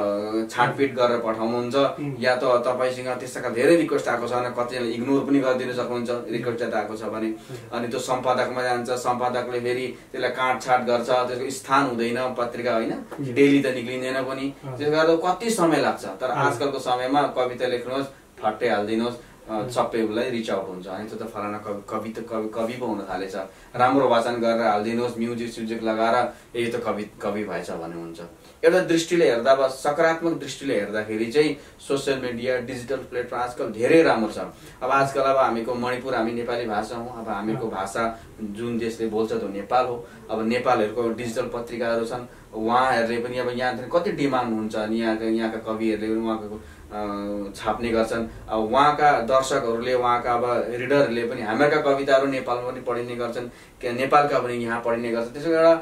छाटपिट गरेर पठाउनुहुन्छ या त तपाईसँग त्यसका धेरै रिक्वेस्ट आएको छ भने कतिले इग्नोर पनि गरिदिन सक्नुहुन्छ रिक्वेस्ट ज्यादा आएको छ भने। अनि त्यो सम्पादकमा जान्छ, सम्पादकले फेरि त्यसलाई काटछाट गर्छ, त्यसको स्थान हुँदैन पत्रिका होइन, डेली त निक्लिँदैन पनि। त्यसले गर्दा कति समय लाग्छ। तर आजकलको समयमा कविता लेख्नुहोस् फट्टै हालिदिनुहोस् सबै उसलाई रिच आउट हुन्छ। अनि त्यो त फलाना कवि पो हुन थालेछ, राम्रो वाचन गरेर हालिदिनुहोस्, म्युजिक लगाएर यही त कवि भएछ भन्ने हुन्छ। एउटा दृष्टिले हेर्दा अब सकारात्मक दृष्टिले हेर्दाखेरि चाहिँ सोसियल मिडिया डिजिटल प्लेटफर्म आजकल धेरै राम्रो छ। अब आजकल अब हामीको मणिपुर हामी नेपाली भाषा हौँ, अब हामीको भाषा जुन देशले बोल्छ त्यो नेपाल हो। अब नेपालहरूको डिजिटल पत्रिकाहरू छन्, उहाँहरूले पनि अब यहाँ कति डिमान्ड हुन्छ अनि यहाँका कविहरूले पनि उहाँको छाप्ने गर्छन्। अब उहाँका दर्शकहरूले उहाँका अब रिडरहरूले पनि हामीहरूका कविताहरू नेपालमा पनि पढिने गर्छन्, नेपालका पनि यहाँ पढिने गर्छन्। त्यसो एउटा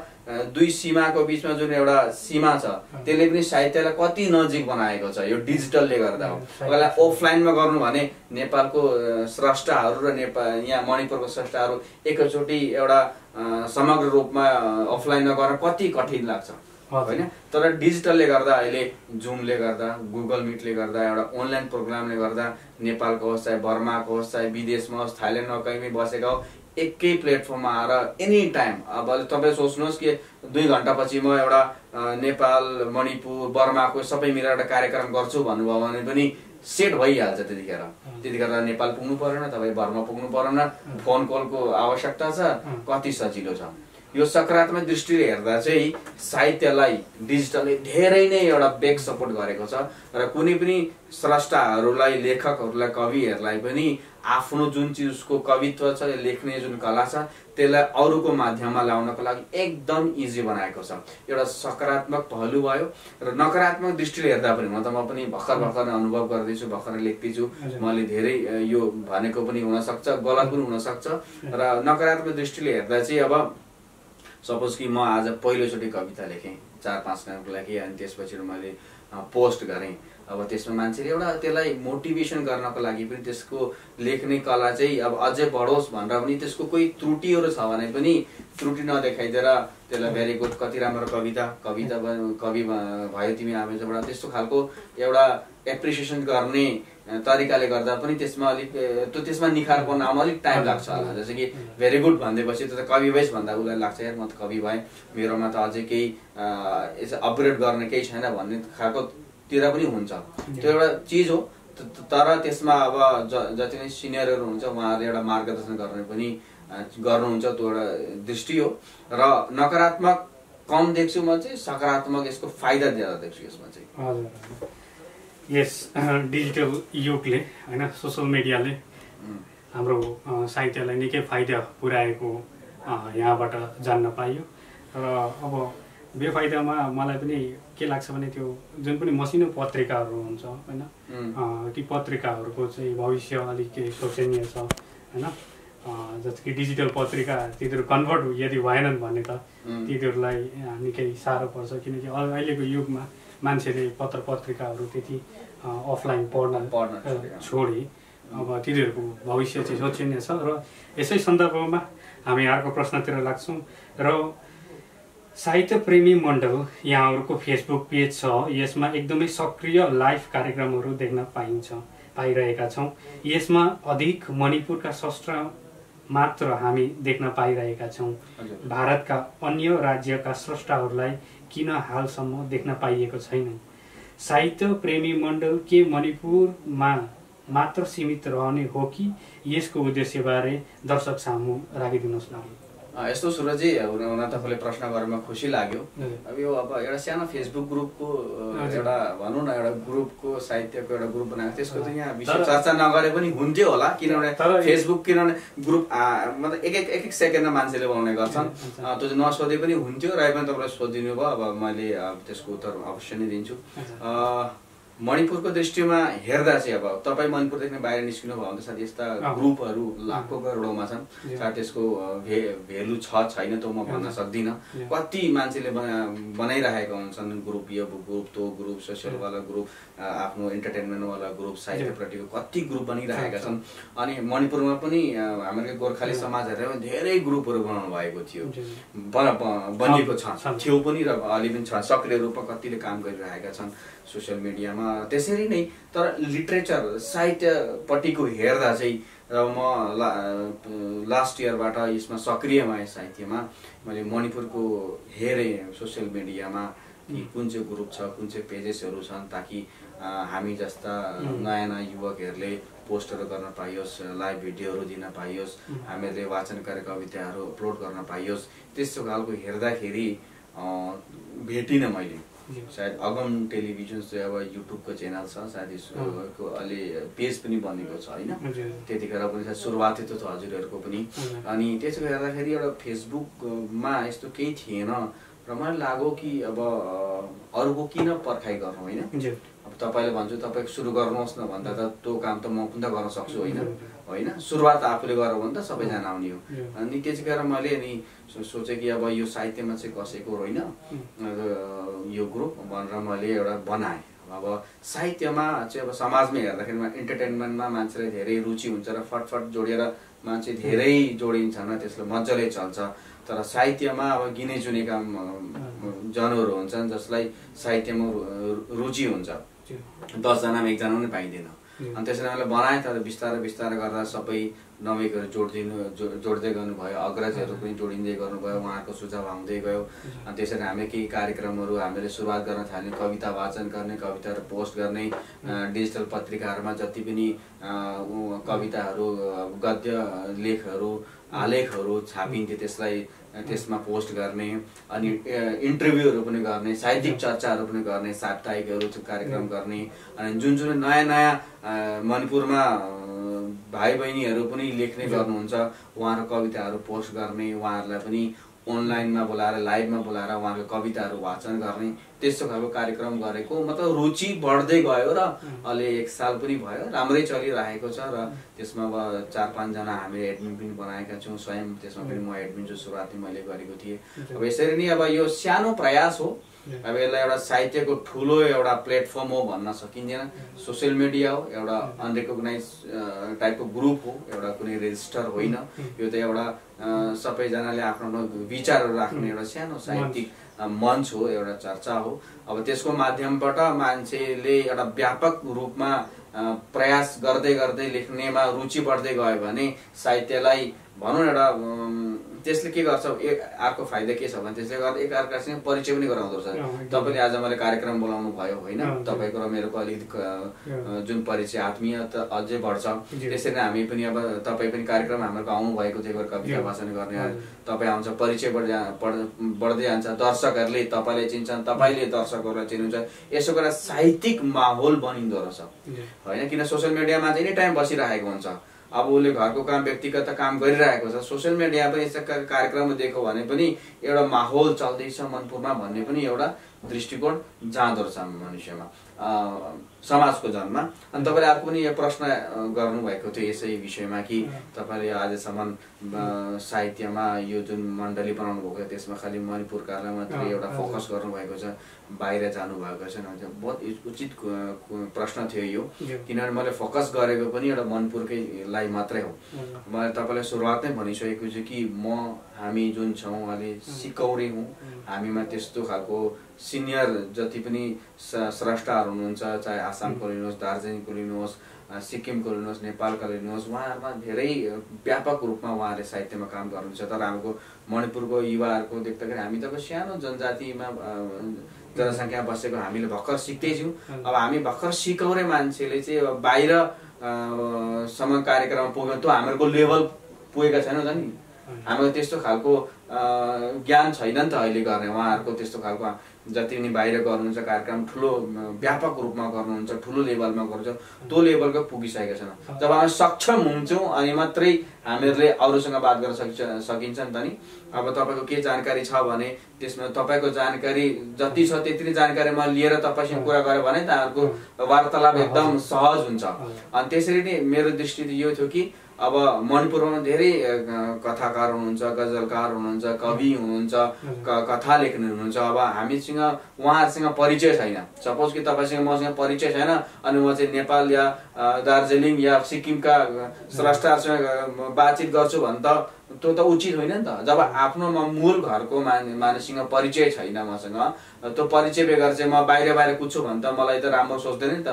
दुई सीमाको बिचमा जुन एउटा सीमा छ त्यसले पनि साहित्यलाई कति नजिक बनाएको छ यो डिजिटलले गर्दा हो। अगर अफलाइनमा गर्नु भने नेपालको स्रष्टाहरू र यहाँ मणिपुरको स्रष्टाहरू एकैचोटि एउटा समग्र रूपमा अफलाइनमा गर्न कति कठिन लाग्छ होइन। तर डिजिटलले गर्दा अहिले जुमले गर्दा गुगल मिटले गर्दा एउटा अनलाइन प्रोग्रामले गर्दा नेपालको होस् चाहे बर्माको होस् चाहे विदेशमा होस् थाइल्यान्डमा कहीँ बसेका हो एकै प्लेटफर्ममा आएर एनी टाइम। अब तपाईँ सोच्नुहोस् कि 2 घण्टापछि म एउटा नेपाल मणिपुर बर्माको सबै मिलेर एउटा कार्यक्रम गर्छु भन्नुभयो भने पनि सेट भइहाल्छ। त्यतिखेर नेपाल पुग्नु परेन, तपाईँ बर्मा पुग्नु परेन, फोन कलको आवश्यकता छ, कति सजिलो छ। यो सकारात्मक दृष्टिले हेर्दा चाहिँ साहित्यलाई डिजिटलले धेरै नै एउटा बेग सपोर्ट गरेको छ र कुनै पनि स्रष्टाहरूलाई लेखकहरूलाई कविहरूलाई पनि आफ्नो जुन चिजको कवित्व छ लेख्ने जुन कला छ त्यसलाई अरूको माध्यममा ल्याउनको लागि एकदम इजी बनाएको छ। एउटा सकारात्मक पहलु भयो र नकारात्मक दृष्टिले हेर्दा पनि म पनि भर्खर अनुभव गर्दैछु, भर्खर लेख्दैछु, मैले धेरै यो भनेको पनि हुनसक्छ, गलत पनि हुनसक्छ। र नकारात्मक दृष्टिले हेर्दा चाहिँ अब सपोज कि म आज पहिलोचोटि कविता लेखेँ 4-5 दिनको लागि अनि त्यसपछि मैले पोस्ट गरेँ। अब त्यसमा मान्छेले एउटा त्यसलाई मोटिभेसन गर्नको लागि पनि त्यसको लेख्ने कला चाहिँ अब अझै बढोस् भनेर पनि त्यसको कोही त्रुटिहरू छ भने पनि त्रुटि नदेखाइदिएर त्यसलाई भेरी गुड कति राम्रो कविता कवि भयो तिमी हामीबाट त्यस्तो खालको एउटा एप्रिसिएसन गर्ने तरिकाले गर्दा पनि त्यसमा त्यसमा निखारको नाम अलिक टाइम लाग्छ होला। जस्तो कि भेरी गुड भन्दैपछि त कवि भइस् भन्दा उसलाई लाग्छ यार म त कवि भएँ, मेरोमा त अझै केही अपग्रेड गर्ने केही छैन भन्ने खालको तिर पनि हुन्छ। त्यो एउटा चिज हो। तर त्यसमा अब जति नै सिनियरहरू हुन्छ उहाँहरूले एउटा मार्गदर्शन गर्ने पनि गर्नुहुन्छ, त्यो एउटा दृष्टि हो। र नकारात्मक कम देख्छु म चाहिँ, सकारात्मक यसको फाइदा ज्यादा देख्छु यसमा चाहिँ। यस डिजिटल युगले होइन सोसियल मिडियाले हाम्रो साहित्यलाई निकै फाइदा पुर्याएको यहाँबाट जान्न पाइयो। र अब बेफाइदामा मलाई पनि के लाग्छ भने त्यो जुन पनि मसिनो पत्रिकाहरू हुन्छ होइन, ती पत्रिकाहरूको चाहिँ भविष्य अलिक केही सोचनीय छ होइन। जस्तो कि डिजिटल पत्रिका तिनीहरू कन्भर्ट यदि भएनन् भने त तिनीहरूलाई निकै साह्रो पर्छ, किनकि अहिलेको युगमा मान्छेले पत्रिकाहरू त्यति अफलाइन पढ्न छोडे। अब तिनीहरूको भविष्य चाहिँ सोचनीय छ। र यसै सन्दर्भमा हामी अर्को प्रश्नतिर लाग्छौँ। र साहित्य प्रेमी मण्डल यहाँहरूको फेसबुक पेज छ, यसमा एकदमै सक्रिय लाइभ कार्यक्रमहरू देख्न पाइरहेका छौँ। यसमा अधिक मणिपुरका स्रष्टा मात्र हामी देख्न पाइरहेका छौँ। भारतका अन्य राज्यका स्रष्टाहरूलाई किन हालसम्म देख्न पाइएको छैन? साहित्य प्रेमी मण्डल के मणिपुरमा मात्र सीमित रहने हो कि यसको उद्देश्यबारे दर्शक सामु राखिदिनुहोस् न। यस्तो सुरजी हुन तपाईँले प्रश्न गरेरमा खुसी लाग्यो। अब यो अब एउटा सानो फेसबुक ग्रुपको एउटा भनौँ न एउटा ग्रुपको साहित्यको एउटा ग्रुप बनाएको त्यसको त यहाँ विषय चर्चा नगरे पनि हुन्थ्यो होला, किनभने फेसबुक किनभने ग्रुप मतलब एक सेकेन्डमा मान्छेले बनाउने गर्छन्, त्यो चाहिँ नसोधे पनि हुन्थ्यो। र पनि तपाईँलाई सोधिदिनु भयो, अब मैले त्यसको उत्तर अवश्य नै दिन्छु। मणिपुरको दृष्टिमा हेर्दा चाहिँ अब तपाईँ मणिपुरदेखि बाहिर निस्किनु भयो भने त साथी यस्ता ग्रुपहरू लाखौँ करोडौँमा छन्। सायद त्यसको भेल्यु छ छैन त म भन्न सक्दिनँ। कति मान्छेले बनाइरहेका हुन्छन् ग्रुप, यो ग्रुप त्यो ग्रुप, सोसियलवाला ग्रुप, आफ्नो इन्टरटेनमेन्टवाला ग्रुप, साहित्यप्रतिको कति ग्रुप बनिरहेका छन्। अनि मणिपुरमा पनि हाम्रो गोर्खाली समाजहरूले धेरै ग्रुपहरू बनाउनु भएको थियो, बनिएको थियो पनि, र अलि पनि छ सक्रिय रूपमा कतिले काम गरिरहेका छन् सोसियल मिडियामा। त्यसरी नै तर लिटरेचर साहित्यपट्टिको हेर्दा चाहिँ र म लास्ट इयरबाट यसमा सक्रिय भएँ साहित्यमा। मैले मणिपुरको हेरेँ सोसियल मिडियामा कि कुन चाहिँ ग्रुप छ, कुन चाहिँ पेजेसहरू छन्, ताकि हामी जस्ता नयाँ नयाँ युवकहरूले पोस्टहरू गर्न पाइयोस्, लाइभ भिडियोहरू दिन पाइयोस्, हामीहरूले वाचन गरेका कविताहरू अपलोड गर्न पाइयोस्। त्यस्तो खालको हेर्दाखेरि भेटिनँ मैले। सायद अगम टेलिभिजन चाहिँ अब युट्युबको च्यानल छ, सायद यसको अलि पेज पनि बनेको छ होइन, त्यतिखेर पनि सायद सुरुवाती त छ हजुरहरूको पनि। अनि त्यसो हेर्दाखेरि एउटा फेसबुकमा यस्तो केही थिएन र मलाई लाग्यो कि अब अरूको किन पर्खाइ गर्नु होइन। अब तपाईँले भन्छु तपाईँ सुरु गर्नुहोस् न भन्दा त त्यो काम त म पनि त गर्न सक्छु होइन, सुरुवात आफूले गर भने त सबैजना आउने हो। अनि त्यतिखेर मैले अनि सोचेँ कि अब यो साहित्यमा चाहिँ कसैको होइन यो ग्रुप भनेर मैले एउटा बनाएँ। अब साहित्यमा चाहिँ अब समाजमा हेर्दाखेरिमा इन्टरटेनमेन्टमा मान्छेलाई धेरै रुचि हुन्छ र फटफट जोडिएर मान्छे धेरै जोडिन्छन् र त्यसले मजाले चल्छ। तर साहित्यमा अब गिने चुनेका जनहरू हुन्छन् जसलाई साहित्यमा रुचि हुन्छ, 10 जनामा 1 जना पनि पाइँदैन। अनि त्यसरी मैले बनाएँ, तर बिस्तारै गर्दा सबै नमिकहरू जोड्दै गर्नुभयो, अग्रजहरू पनि जोडिँदै गर्नुभयो, उहाँहरूको सुझाव आउँदै गयो। अनि त्यसरी हामी केही कार्यक्रमहरू हामीले सुरुवात गर्न थाल्यौँ, कविता वाचन गर्ने, कविताहरू पोस्ट गर्ने, डिजिटल पत्रिकाहरूमा जति पनि कविताहरू, गद्य लेखहरू, आलेखहरू छापिन्थे त्यसमा पोस्ट गर्ने, अनि इन्टरभ्यूहरू पनि गर्ने, साहित्यिक चर्चाहरू पनि गर्ने, साप्ताहिकहरू कार्यक्रम गर्ने। अनि जुन नयाँ मणिपुरमा भाइ बहिनीहरू पनि लेख्ने गर्नुहुन्छ, उहाँहरूको कविताहरू पोस्ट गर्ने, उहाँहरूलाई पनि अनलाइनमा बोलाएर लाइभमा बोलाएर उहाँहरूको कविताहरू वाचन गर्ने, त्यस्तो खालको कार्यक्रम गरेको मतलब रुचि बढ्दै गयो र अहिले 1 साल पनि भयो, राम्रै चलिरहेको छ। र त्यसमा अब 4-5 जना हामीले एडमिन पनि बनाएका छौँ, स्वयं त्यसमा पनि म एडमिन छु, सुरुवात मैले गरेको थिएँ। अब यसरी नै अब यो सानो प्रयास हो, अब यसलाई एउटा साहित्यको ठुलो एउटा प्लेटफर्म हो भन्न सकिँदैन। सोसियल मिडिया हो, एउटा अनरिकग्नाइज टाइपको ग्रुप हो, एउटा कुनै रेजिस्टर होइन। यो त एउटा सबैजनाले आफ्नो विचारहरू राख्ने एउटा सानो साहित्यिक मञ्च हो, एउटा चर्चा हो। अब त्यसको माध्यमबाट मान्छेले एउटा व्यापक रूपमा प्रयास गर्दै लेख्नेमा रुचि बढ्दै गयो भने साहित्यलाई भनौँ एउटा त्यसले के गर्छ, अर्को फाइदा के छ भने त्यसले गर्दा एकअर्कासँग परिचय पनि गराउँदो रहेछ। तपाईँले आज मैले कार्यक्रम बोलाउनु भयो होइन, तपाईँको र मेरोको अलिकति जुन परिचय आत्मीयता अझै बढ्छ। त्यसरी नै हामी पनि अब तपाईँ पनि कार्यक्रम हाम्रो आउनु भएको थियो, कविता वाचन गर्ने, तपाईँ आउँछ, परिचय बढ्दै जान्छ, दर्शकहरूले तपाईँले चिन्छन्, तपाईँले दर्शकहरूलाई चिन्नुहुन्छ। यसो गरेर साहित्यिक माहौल बनिँदो रहेछ होइन, किन सोसियल मिडियामा चाहिँ एनी टाइम बसिरहेको हुन्छ। अब उसले घरको काम, व्यक्तिगत काम गरिरहेको छ, सोसियल मिडिया पनि यस्ता कार्यक्रम देख्यो भने पनि एउटा माहौल चल्दैछ मणिपुरमा भन्ने पनि एउटा दृष्टिकोण जाँदो रहेछ मनुष्यमा, समाजको जनमा। अनि तपाईँले अर्को पनि यो प्रश्न गर्नुभएको थियो यसै विषयमा कि तपाईँले आजसम्म साहित्यमा यो जुन मण्डली बनाउनु भएको छ त्यसमा खालि मणिपुरकालाई मात्रै एउटा फोकस गर्नुभएको छ, बाहिर जानुभएको छैन। बहुत उचित प्रश्न थियो यो, किनभने मैले फोकस गरेको पनि एउटा मणिपुरकैलाई मात्रै हो। मैले तपाईँलाई सुरुवात नै भनिसकेको छु कि हामी जुन छौँ अहिले सिकौरी हौँ, हामीमा त्यस्तो खालको सिनियर जति पनि स्रष्टाहरू हुनुहुन्छ, चाहे आसामको लिनुहोस्, दार्जिलिङको लिनुहोस्, सिक्किमको लिनुहोस्, नेपालका लिनुहोस्, उहाँहरूमा धेरै व्यापक रूपमा उहाँहरूले साहित्यमा काम गर्नुहुन्छ। तर हाम्रो मणिपुरको युवाहरूको देख्दाखेरि हामी त सानो जनजातिमा जनसङ्ख्या बसेको हामीले भर्खर सिक्दैछौँ। अब हामी भर्खर सिकाउने मान्छेले चाहिँ अब बाहिर सम्म कार्यक्रममा पुग्यो, त्यो हाम्रो लेभल पुगेका छैनौँ त नि। हामीलाई त्यस्तो खालको ज्ञान छैन नि त अहिले गर्ने। उहाँहरूको त्यस्तो खालको जति पनि बाहिर गर्नुहुन्छ कार्यक्रम ठुलो व्यापक रूपमा गर्नुहुन्छ, ठुलो लेभलमा गर्नुहुन्छ, त्यो लेभलको पुगिसकेको छैन। जब हामी सक्षम हुन्छौँ अनि मात्रै हामीहरूले अरूसँग बात गर्न सकिन्छ नि त नि। अब तपाईँको के जानकारी छ भने त्यसमा तपाईँको जानकारी जति छ त्यति नै जानकारीमा लिएर तपाईँसँग कुरा गऱ्यो भने तपाईँहरूको वार्तालाप एकदम सहज हुन्छ। अनि त्यसरी नै मेरो दृष्टि यो थियो कि अब मणिपुरमा धेरै कथाकार हुनुहुन्छ, गजलकार हुनुहुन्छ, कवि हुनुहुन्छ, कथा लेख्ने हुनुहुन्छ। अब हामीसँग उहाँहरूसँग परिचय छैन। सपोज कि तपाईँसँग मसँग परिचय छैन अनि म चाहिँ नेपाल या दार्जिलिङ या सिक्किमका स्रष्टाहरूसँग बातचित गर्छु भने त त्यो त उचित होइन नि त। जब आफ्नो मूल घरको मानिससँग परिचय छैन मसँग, त्यो परिचय बेगर चाहिँ म बाहिर कुद्छु भने त मलाई त राम्रो सोच्दैन नि त।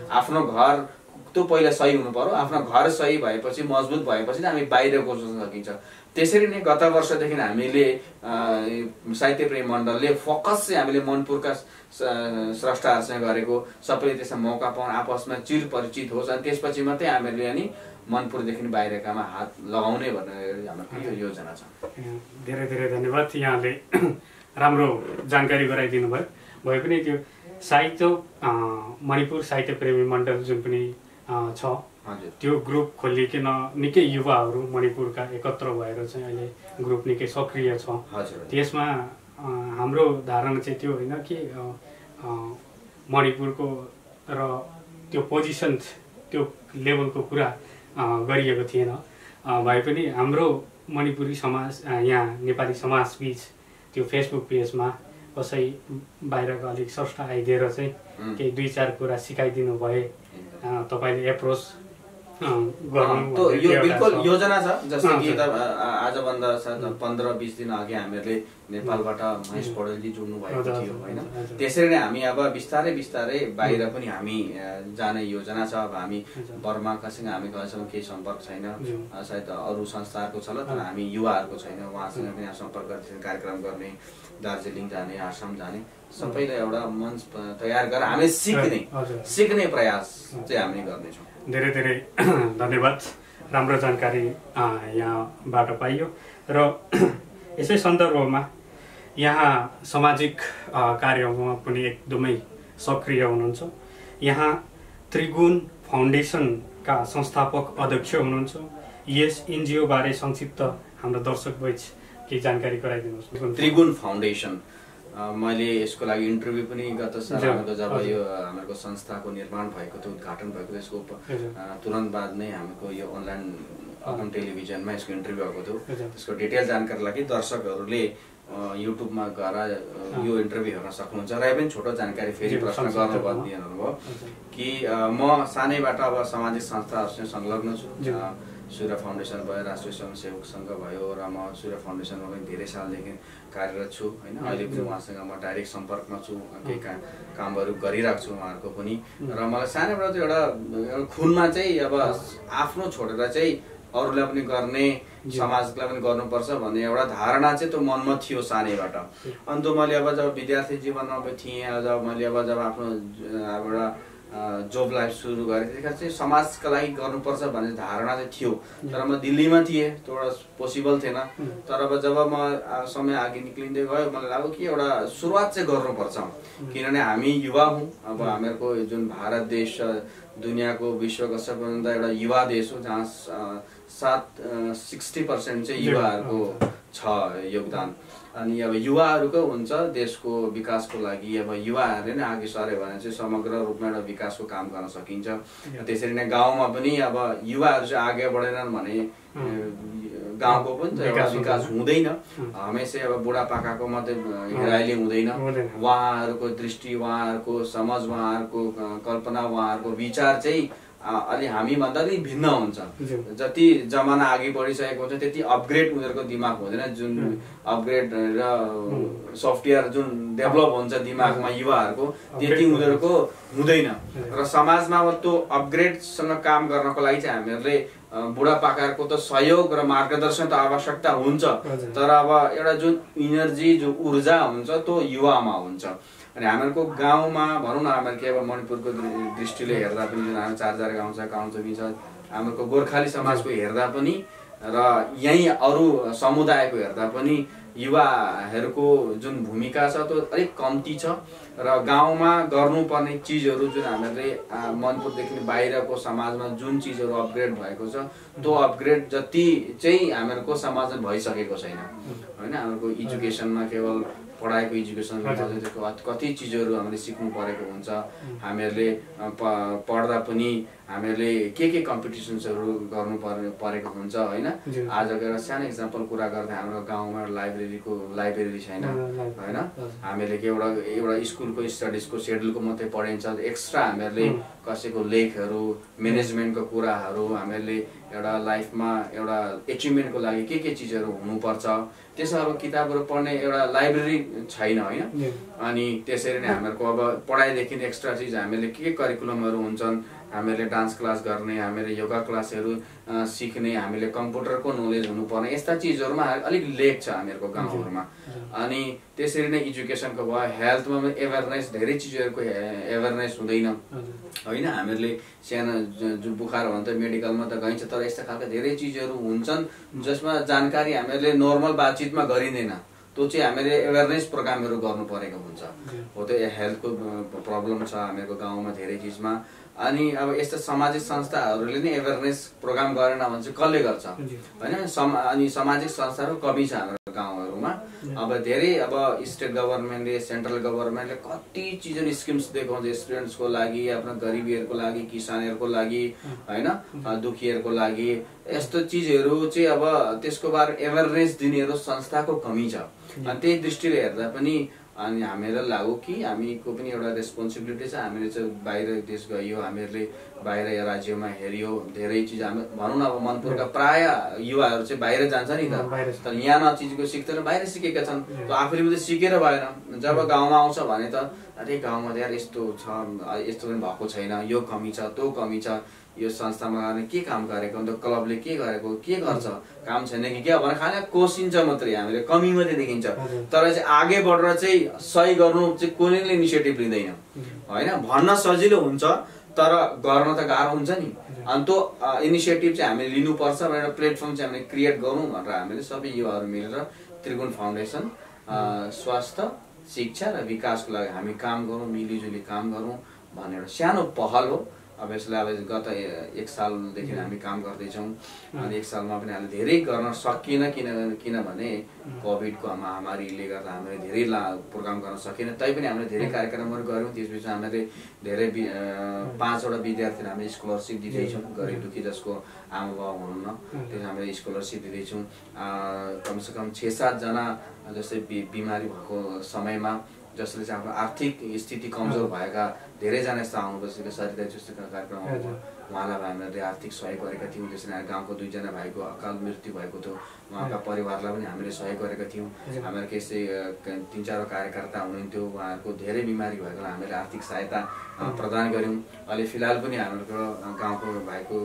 आफ्नो घर त्यो पहिला सही हुनु पर्यो। आफ्नो घर सही भएपछि, मजबुत भएपछि हामी बाहिरको सोच्न सकिन्छ। त्यसरी नै गत वर्षदेखि हामीले साहित्य प्रेमी मण्डलले फोकस चाहिँ हामीले मणिपुरका स्रष्टाहरूसँग गरेको, सबैले त्यसमा मौका पाउन, आपसमा चिर परिचित होस् अनि त्यसपछि मात्रै हामीहरूले अनि मणिपुरदेखि बाहिरकामा हात लगाउने भनेर हाम्रो योजना छ। धेरै धेरै धन्यवाद। यहाँले राम्रो जानकारी गराइदिनु भयो। भए पनि त्यो साहित्य मणिपुर साहित्य प्रेमी मण्डल जुन पनि छ त्यो ग्रुप खोलिकन निकै युवाहरू मणिपुरका एकत्र भएर चाहिँ अहिले ग्रुप निकै सक्रिय छ। त्यसमा हाम्रो धारणा चाहिँ त्यो होइन कि मणिपुरको र त्यो पोजिसन त्यो लेभलको कुरा गरिएको थिएन। भए पनि हाम्रो मणिपुरी समाज यहाँ नेपाली समाज बिच त्यो फेसबुक पेजमा कसै बाहिरको अलिक स्रष्टा आइदिएर चाहिँ केही 2-4 कुरा सिकाइदिनु भए तपाईँले एप्रोच गर्नु। यो बिल्कुल योजना छ। जस्तै कि आजभन्दा 15-20 दिन अघि हामीहरूले नेपालबाट महेश पौडेलजी जोड्नु भएको थियो होइन। त्यसरी नै हामी अब बिस्तारै बिस्तारै बाहिर पनि हामी जाने योजना छ। अब हामी बर्माकासँग हामी गएछौँ, केही सम्पर्क छैन, सायद अरू संस्थाहरूको छ तर हामी युवाहरूको छैन। उहाँसँग पनि सम्पर्क गर्दै कार्यक्रम गर्ने, दार्जिलिङ जाने, आसाम जाने, सबैलाई एउटा मञ्च तयार गरेर हामी सिक्ने प्रयास चाहिँ हामी गर्नेछौँ। धेरै धेरै धन्यवाद। राम्रो जानकारी यहाँबाट पाइयो र यसै सन्दर्भमा यहाँ सामाजिक कार्यमा पनि एकदमै सक्रिय हुनुहुन्छ। यहाँ त्रिगुण फाउन्डेसनका संस्थापक अध्यक्ष हुनुहुन्छ। यस एनजिओ बारे संक्षिप्त हाम्रो दर्शक बीच केही जानकारी गराइदिनुहोस्। त्रिगुण फाउन्डेसन मैले यसको लागि इन्टरभ्यू पनि गत साल हाम्रो जब यो हाम्रो संस्थाको निर्माण भएको थियो, उद्घाटन भएको थियो, यसको तुरन्त बाद नै हाम्रो यो अनलाइन अगम टेलिभिजनमा यसको इन्टरभ्यू भएको थियो। त्यसको डिटेल जानकारी लागि दर्शकहरूले युट्युबमा गएर यो इन्टरभ्यू हेर्न सक्नुहुन्छ। र पनि छोटो जानकारी फेरि प्रश्न गर्नुभयो कि म सानैबाट अब सामाजिक संस्थाहरूसँग संलग्न छु। सूर्य फाउन्डेसन भयो, राष्ट्रिय स्वयंसेवक सङ्घ भयो र म सूर्य फाउन्डेसनमा पनि धेरै सालदेखि कार्यरत छु होइन। अहिले पनि उहाँसँग म डाइरेक्ट सम्पर्कमा छु, केही कामहरू गरिरहेको छु उहाँहरूको पनि। र मलाई सानैबाट चाहिँ एउटा खुनमा चाहिँ अब आफ्नो छोडेर चाहिँ अरूलाई पनि गर्ने, समाजलाई पनि गर्नुपर्छ भन्ने एउटा धारणा चाहिँ त्यो मनमा थियो सानैबाट। अनि त्यो मैले अब जब विद्यार्थी जीवनमा थिएँ, जब मैले अब आफ्नो एउटा जब लाइफ सुरु गरेँ त्यतिखेर चाहिँ समाजका लागि गर्नुपर्छ भन्ने धारणा चाहिँ थियो। तर म दिल्लीमा थिएँ, त्यो एउटा पोसिबल थिएन। तर अब जब म समय अघि निक्लिँदै गयो मलाई लाग्यो कि एउटा सुरुवात चाहिँ गर्नुपर्छ, किनभने हामी युवा हौँ। अब हामीहरूको जुन भारत देश दुनियाँको विश्वको सबैभन्दा एउटा युवा देश हो, जहाँ 60% चाहिँ युवाहरूको छ योगदान। अनि अब युवाहरूको हुन्छ देशको विकासको लागि। अब युवाहरूले नै अघि सर्यो भने चाहिँ समग्र रूपमा एउटा विकासको काम गर्न सकिन्छ। त्यसरी नै गाउँमा पनि अब युवाहरू चाहिँ अगाडि बढेनन् भने गाउँको पनि त एउटा विकास हुँदैन। हमेसा अब बुढापाकाको मात्रै हेराइले हुँदैन। उहाँहरूको दृष्टि, उहाँहरूको समझ, उहाँहरूको कल्पना, उहाँहरूको विचार चाहिँ अलि हामीभन्दा पनि भिन्न हुन्छ। जति जमाना अघि बढिसकेको हुन्छ त्यति अपग्रेड उनीहरूको दिमाग हुँदैन। जुन अपग्रेड र सफ्टवेयर जुन डेभलप हुन्छ दिमागमा युवाहरूको त्यति उनीहरूको हुँदैन। र समाजमा अब त्यो अपग्रेडसँग काम गर्नको लागि चाहिँ हामीहरूले बुढापाकाहरूको त सहयोग र मार्गदर्शन त आवश्यकता हुन्छ। तर अब एउटा जुन इनर्जी, जो ऊर्जा हुन्छ त्यो युवामा हुन्छ। अनि हामीहरूको गाउँमा भनौँ न, हामीहरूको अब मणिपुरको दृष्टिले हेर्दा पनि जुन हाम्रो 4 गाउँ छ, गाउँ चौकी छ, हाम्रो गोर्खाली समाजको हेर्दा पनि र यहीँ अरू समुदायको हेर्दा पनि युवाहरूको जुन भूमिका छ त्यो अलिक कम्ती छ र गाउँमा गर्नुपर्ने चिजहरू जुन हामीहरूले मनपुरदेखि बाहिरको समाजमा जुन चिजहरू अपग्रेड भएको छ त्यो अपग्रेड जति चाहिँ हामीहरूको समाजमा भइसकेको छैन होइन। हाम्रो एजुकेसनमा केवल पढाइको एजुकेसन कति चिजहरू हामीले सिक्नु परेको हुन्छ। हामीहरूले पढ्दा पनि हामीहरूले के कम्पिटिसन्सहरू गर्नु परेको हुन्छ होइन। आजको एउटा सानो इक्जाम्पल कुरा गर्दा हाम्रो गाउँमा लाइब्रेरी छैन होइन। हामीले एउटा स्कुलको स्टडिजको सेड्युलको मात्रै पढिन्छ, एक्स्ट्रा हामीहरूले कसैको लेखहरू म्यानेजमेन्टको कुराहरू हामीहरूले एउटा लाइफमा एउटा एचिभमेन्टको लागि के चिजहरू हुनुपर्छ त्यसो किताबहरू पढ्ने एउटा लाइब्रेरी छैन होइन। अनि त्यसरी नै हामीहरूको अब पढाइदेखि एक्स्ट्रा चिज हामीले के करिकुलमहरू हुन्छन्, हामीले डान्स क्लास गर्ने, हामीले योगा क्लासहरू सिक्ने, हामीले कम्प्युटरको नलेज हुनुपर्ने यस्ता चिजहरूमा अलिक लेक छ हामीहरूको गाउँहरूमा। अनि त्यसरी नै एजुकेसनको भयो, हेल्थमा पनि एवेरनेस धेरै चिजहरूको एवेरनेस हुँदैन होइन। हामीहरूले सानो जुन बुखार भन्छ मेडिकलमा त गइन्छ, तर यस्ता खालका धेरै चिजहरू हुन्छन् जसमा जानकारी हामीहरूले नर्मल बातचितमा गरिँदैन। त्यो चाहिँ हामीले एवेरनेस प्रोग्रामहरू गर्नु परेको हुन्छ। हो त्यो हेल्थको प्रब्लम छ हामीहरूको गाउँमा धेरै चिजमा। अनि अब यस्ता सामाजिक संस्थाहरूले नै एवेरनेस प्रोग्राम गरेन भने चाहिँ कसले गर्छ होइन। अनि सामाजिक संस्थाहरू कमी छ हाम्रो गाउँहरूमा। अब धेरै अब स्टेट गभर्मेन्टले सेन्ट्रल गभर्मेन्टले कति चिजहरू स्किम्स देखाउँछ स्टुडेन्ट्सको लागि, आफ्नो गरिबीहरूको लागि, किसानहरूको लागि होइन, दुखीहरूको लागि। यस्तो चिजहरू चाहिँ अब त्यसको बारे एवेरनेस दिनेहरू संस्थाको कमी छ। अनि त्यही दृष्टिले हेर्दा पनि अनि हामीलाई लाग्यो कि हामीको पनि एउटा रेस्पोन्सिबिलिटी छ। हामीले चाहिँ बाहिर देश गइयो, हामीहरूले बाहिर राज्यमा हेऱ्यो धेरै चिज। हामी भनौँ न अब मनपुरका प्राय युवाहरू चाहिँ बाहिर जान्छ नि त, तर यहाँ न चिजको सिक्दैन, बाहिर सिकेका छन्। आफूले पनि सिकेर भएन, जब गाउँमा आउँछ भने त अरे गाउँमा यार यस्तो छ, यस्तो पनि भएको छैन, यो कमी छ त्यो कमी छ, यो संस्थामा गर्ने के काम गरेको, अन्त क्लबले के गरेको, के गर्छ, काम छैन कि क्या भनेर खाना कोसिन्छ मात्रै, हामीले कमी मात्रै देखिन्छ। तर चाहिँ आगे बढेर चाहिँ सही गर्नु चाहिँ कुनैले इनिसिएटिभ लिँदैन होइन। भन्न सजिलो हुन्छ तर गर्न त गाह्रो हुन्छ नि। अनि त्यो इनिसिएटिभ चाहिँ हामीले लिनुपर्छ भनेर प्लेटफर्म चाहिँ हामीले क्रिएट गरौँ भनेर हामीले सबै युवाहरू मिलेर त्रिगुण फाउन्डेसन स्वास्थ्य शिक्षा र विकासको लागि हामी काम गरौँ, मिलिजुली काम गरौँ भन्ने एउटा सानो पहल हो। अब यसलाई अब गत 1 सालदेखि हामी काम गर्दैछौँ। अनि 1 सालमा पनि हामीले धेरै गर्न सकिएन किनभने कोभिडको महामारीले गर्दा हामीले धेरै प्रोग्राम गर्न सकिएन। तैपनि हामीले धेरै कार्यक्रमहरू गऱ्यौँ। त्यसपछि हामीले धेरै 5वटा विद्यार्थीलाई हामीले स्कलरसिप दिँदैछौँ, गरिब दुखी जसको आमा बाबा हुनुहुन्न, त्यस हामीले स्कलरसिप दिँदैछौँ। कमसेकम 6-7 जना जस्तै बिमारी भएको समयमा जसले चाहिँ आफ्नो आर्थिक स्थिति कमजोर भएका धेरैजना यस्तो आउनुपर्छ सरिता जस्तो कार्यक्रम उहाँलाई हामीले आर्थिक सहयोग गरेका थियौँ। त्यसरी गाउँको 2 जना भाइको अकाल मृत्यु भएको थियो, उहाँका परिवारलाई पनि हामीले सहयोग गरेका थियौँ। हामीहरूको यस्तै 3-4 कार्यकर्ता हुनुहुन्थ्यो, उहाँहरूको धेरै बिमारी भएकोलाई हामीले आर्थिक सहायता प्रदान गऱ्यौँ। अहिले फिलहाल पनि हाम्रो गाउँको भाइको